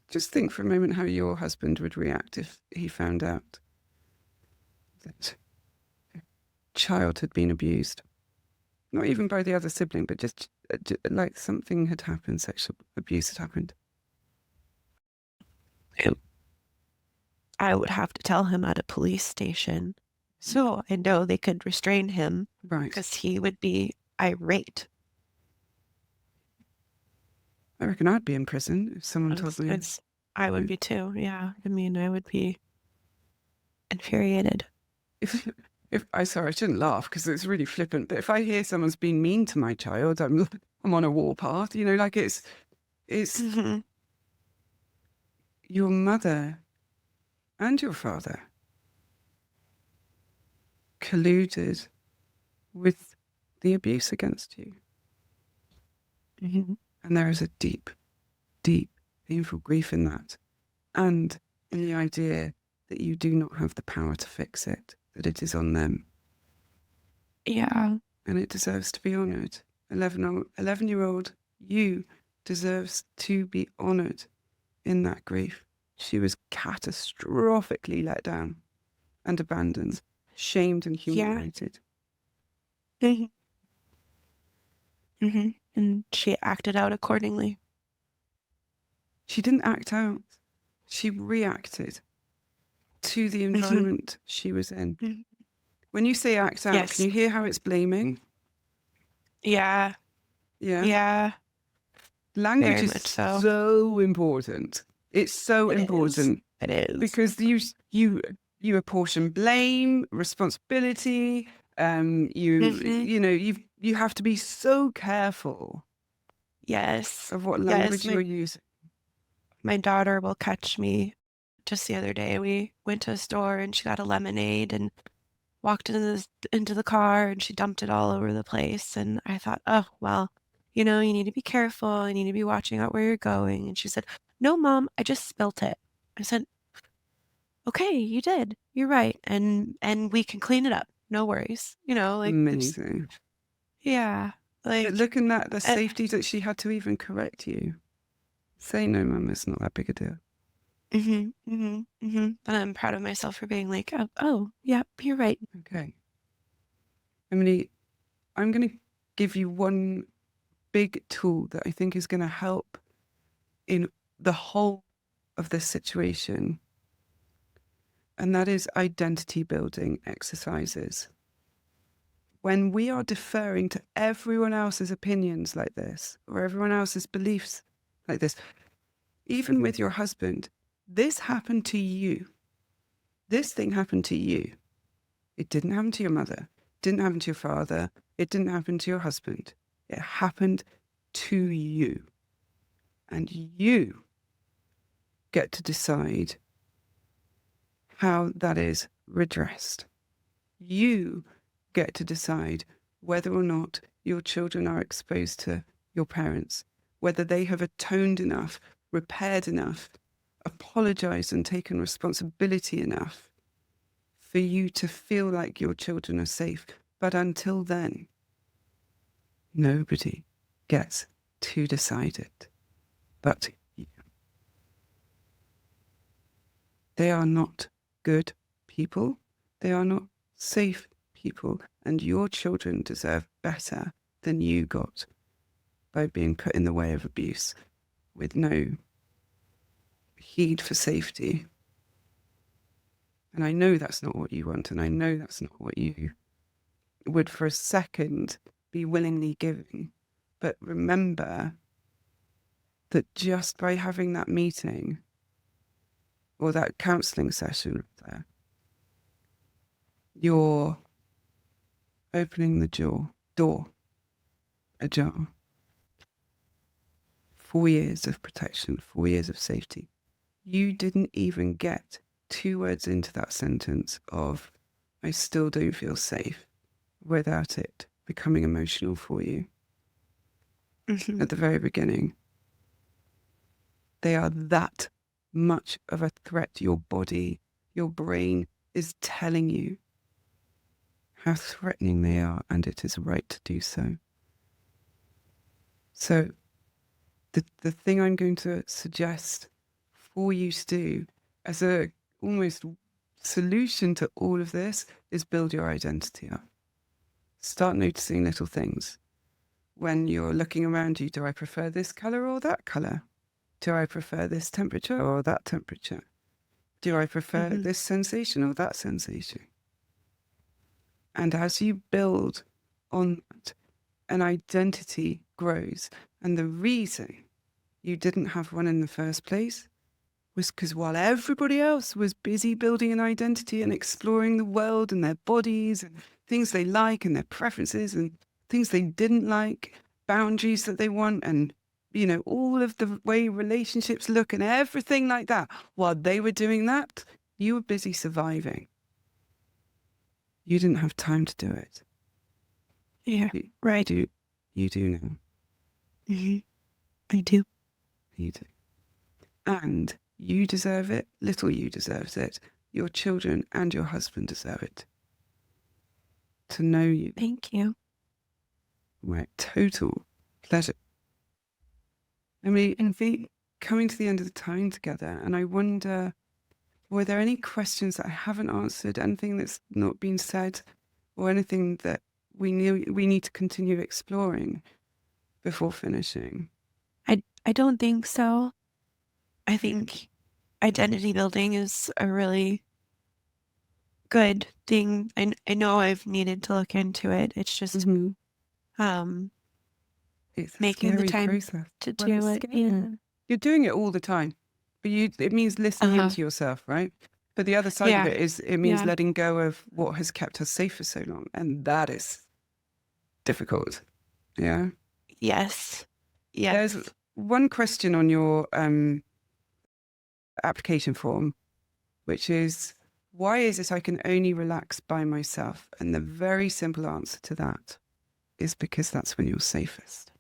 Just think for a moment how your husband would react if he found out that a child had been abused. Not even by the other sibling, but just like something had happened, sexual abuse had happened.
I would have to tell him at a police station. So I know they could restrain him
Right.
because he would be irate.
I reckon I'd be in prison if someone told me.
I would be too. Yeah. I mean, I would be infuriated.
If I sorry, I shouldn't laugh because it's really flippant. But if I hear someone's been mean to my child, I'm on a warpath. You know, like it's
Mhm.
your mother and your father colluded with the abuse against you,
Mhm.
and there is a deep, deep, painful grief in that, and in the idea that you do not have the power to fix it, that it is on them.
Yeah.
And it deserves to be honoured. 11-year-old you deserves to be honoured in that grief. She was catastrophically let down and abandoned, shamed and
Yeah.
humiliated.
Mhm. Mhm. And she acted out accordingly.
She didn't act out. She reacted to the
Mhm.
environment she was in.
Mhm.
When you say act out, can
Yes.
you hear how it's blaming?
Yeah.
Yeah.
Yeah.
Language
Very
is
much so.
so important. It's so
It is.
important
It is.
because you apportion blame, responsibility.
Mhm.
You have to be so careful
Yes.
of what
Yes.
language you're using.
My daughter will catch me. Just the other day, we went to a store and she got a lemonade and walked into the car and she dumped it all over the place. And I thought, oh, well, you need to be careful. You need to be watching out where you're going. And she said, no, Mom, I just spilt it. I said, okay, you did. You're right. And we can clean it up. No worries. Like it's,
Amazing.
yeah,
But
like,
looking at the
uh,
safety that she had to even correct you. Say no, Mum, it's not that big a deal.
and I'm proud of myself for being like, oh, yeah, you're right.
Okay. Emily, I'm going to give you one big tool that I think is going to help in the whole of this situation, and that is identity building exercises. When we are deferring to everyone else's opinions like this, or everyone else's beliefs like this, even with your husband, this happened to you. This thing happened to you. It didn't happen to your mother. It didn't happen to your father. It didn't happen to your husband. It happened to you. And you get to decide how that is redressed. You get to decide whether or not your children are exposed to your parents, whether they have atoned enough, repaired enough, apologized and taken responsibility enough for you to feel like your children are safe. But until then, nobody gets to decide it but you. They are not good people. They are not safe people. And your children deserve better than you got by being put in the way of abuse with no heed for safety. And I know that's not what you want. And I know that's not what you would for a second be willingly giving. But remember that just by having that meeting or that counselling session there, you're opening the door ajar. 4 years of protection, 4 years of safety. You didn't even get 2 words into that sentence of, I still don't feel safe, without it becoming emotional for you at the very beginning. They are that much of a threat. Your body, your brain is telling you how threatening they are, and it is right to do so. So the thing I'm going to suggest for you to do as a almost solution to all of this is build your identity up. Start noticing little things. When you're looking around you, do I prefer this colour or that colour? Do I prefer this temperature or that temperature? Do I prefer this sensation or that sensation? And as you build on that, an identity grows. And the reason you didn't have one in the first place was because while everybody else was busy building an identity and exploring the world and their bodies and things they like and their preferences and things they didn't like, boundaries that they want, and all of the way relationships look and everything like that, while they were doing that, you were busy surviving. You didn't have time to do it.
Yeah, right.
You do now.
I do.
You do. And you deserve it. Little you deserves it. Your children and your husband deserve it. To know you.
Thank you.
Right. Total pleasure. I mean, coming to the end of the time together, and I wonder, were there any questions that I haven't answered, anything that's not been said, or anything that we need to continue exploring before finishing?
I don't think so. I think identity building is a really good thing. I know I've needed to look into it. It's just
it's
making the time
process
to do it. Yeah.
You're doing it all the time, but it means listening into yourself, right? But the other side of it is it means letting go of what has kept us safe for so long, and that is difficult. Yeah.
Yes.
There's one question on your application form, which is, why is it I can only relax by myself? And the very simple answer to that is because that's when you're safest.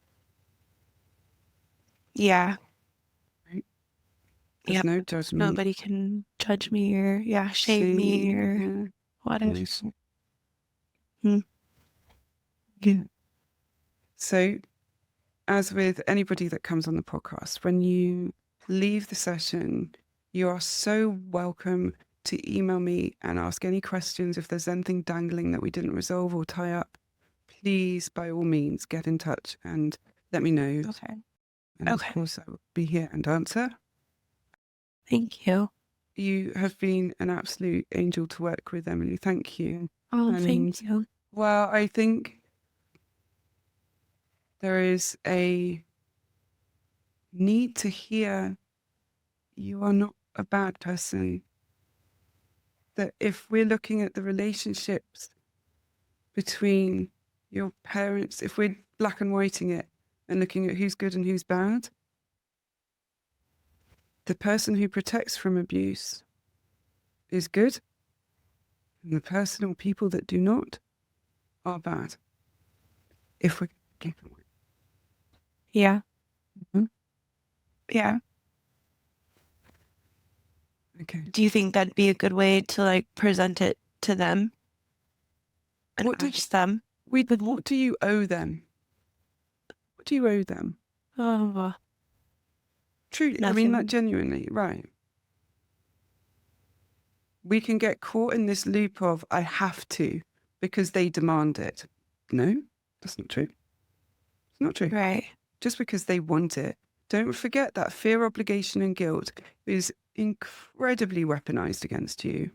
Yeah.
Right? There's no judgment.
Nobody can judge me or shame me or whatever.
Yeah. So, as with anybody that comes on the podcast, when you leave the session, you are so welcome to email me and ask any questions. If there's anything dangling that we didn't resolve or tie up, please, by all means, get in touch and let me know.
Okay.
And of course, I will be here and answer.
Thank you.
You have been an absolute angel to work with, Emily. Thank you.
Oh, thank you.
Well, I think there is a need to hear you are not a bad person. That if we're looking at the relationships between your parents, if we're black and whiting it and looking at who's good and who's bad, the person who protects from abuse is good, and the person or people that do not are bad. If we're black and white.
Yeah.
Mm-hmm.
Yeah.
Okay.
Do you think that'd be a good way to present it to them and ask them?
What do you owe them? What do you owe them?
Oh,
Truly,
nothing.
I mean that genuinely, right? We can get caught in this loop of I have to because they demand it. No, that's not true. It's not true.
Right.
Just because they want it. Don't forget that fear, obligation, and guilt is incredibly weaponized against you.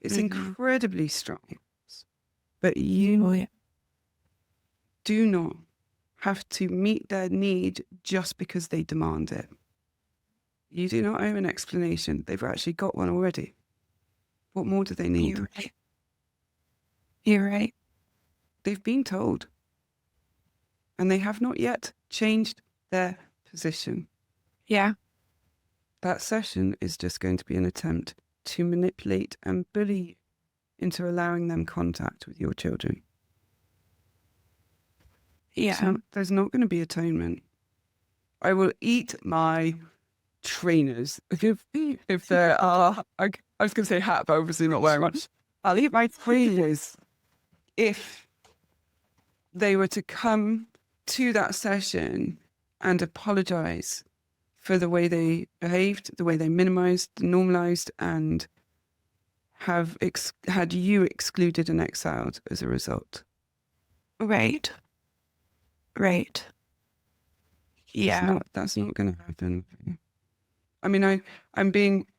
It's incredibly strong. But you do not have to meet their need just because they demand it. You do not owe an explanation. They've actually got one already. What more do they need?
You're right. You're right.
They've been told. And they have not yet changed their position.
Yeah.
That session is just going to be an attempt to manipulate and bully you into allowing them contact with your children.
Yeah.
So there's not going to be atonement. I will eat my trainers if there are. I was going to say hat, but obviously not wearing one. I'll eat my trainers if they were to come to that session and apologize for the way they behaved, the way they minimized, normalized, and have had you excluded and exiled as a result.
Right. Right. Yeah.
That's not going to happen. I mean,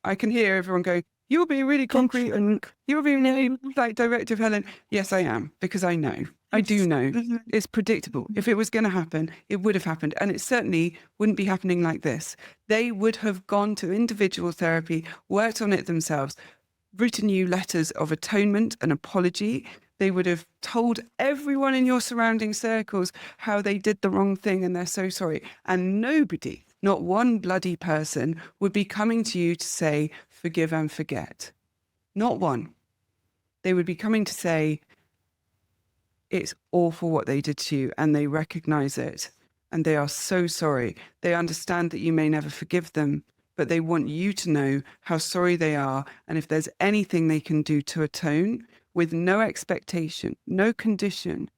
I can hear everyone go, you're being really concrete and you're being really like directive, Helen. Yes, I am, because I know. I do know.
Mhm.
It's predictable. If it was going to happen, it would have happened. And it certainly wouldn't be happening like this. They would have gone to individual therapy, worked on it themselves, written you letters of atonement and apology. They would have told everyone in your surrounding circles how they did the wrong thing and they're so sorry. And nobody, not one bloody person, would be coming to you to say, forgive and forget. Not one. They would be coming to say, it's awful what they did to you, and they recognize it. And they are so sorry. They understand that you may never forgive them, but they want you to know how sorry they are. And if there's anything they can do to atone with no expectation, no condition,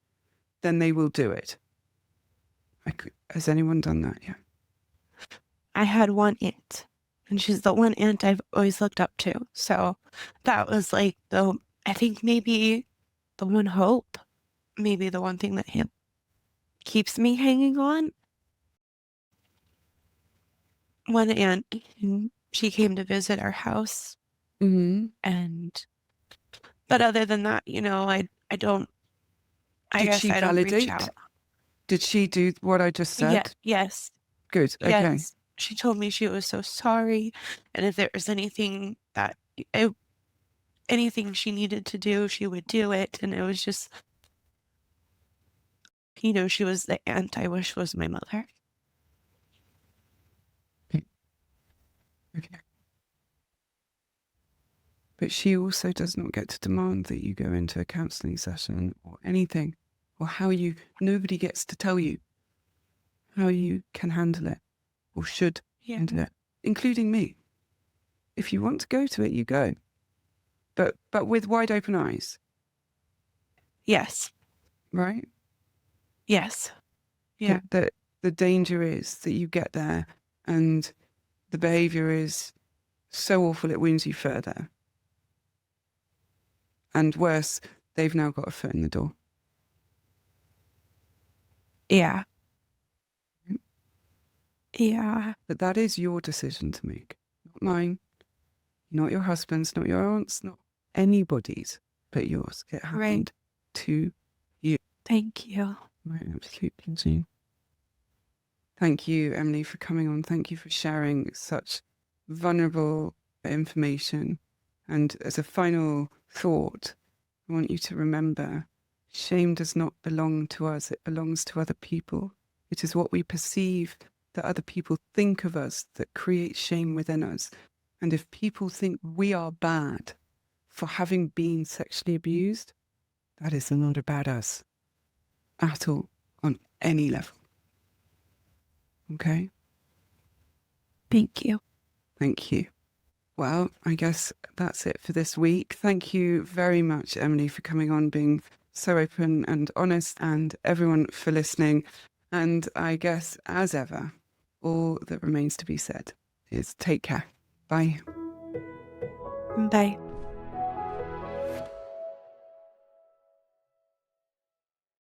then they will do it. Has anyone done that yet?
I had one aunt, and she's the one aunt I've always looked up to. So that was like I think maybe the one hope, maybe the one thing that keeps me hanging on. One aunt, she came to visit our house,
Mm-hmm.
but other than that, I don't. I
Did
guess
she
I don't reach
validate?
out.
Did she do what I just said?
Yes,
Good. Okay.
yes. She told me she was so sorry, and if there was anything anything she needed to do, she would do it. And it was just, she was the aunt I wish was my mother.
Okay. But she also does not get to demand that you go into a counselling session or anything, or nobody gets to tell you how you can handle it or should handle it, including me. If you want to go to it, you go. But with wide open eyes.
Yes.
Right?
Yes. Yeah.
The danger is that you get there and the behaviour is so awful it wounds you further. And worse, they've now got a foot in the door.
Yeah. Yeah.
But that is your decision to make, not mine, not your husband's, not your aunt's, not anybody's, but yours. It happened to you.
Thank you.
My absolute pleasure. Thank you, Emily, for coming on. Thank you for sharing such vulnerable information. And as a final thought, I want you to remember, shame does not belong to us. It belongs to other people. It is what we perceive that other people think of us that creates shame within us. And if people think we are bad for having been sexually abused, that is not about us at all, on any level. Okay?
Thank you.
Thank you. Well, I guess that's it for this week. Thank you very much, Emily, for coming on, being so open and honest, and everyone for listening. And I guess, as ever, all that remains to be said is take care. Bye.
Bye.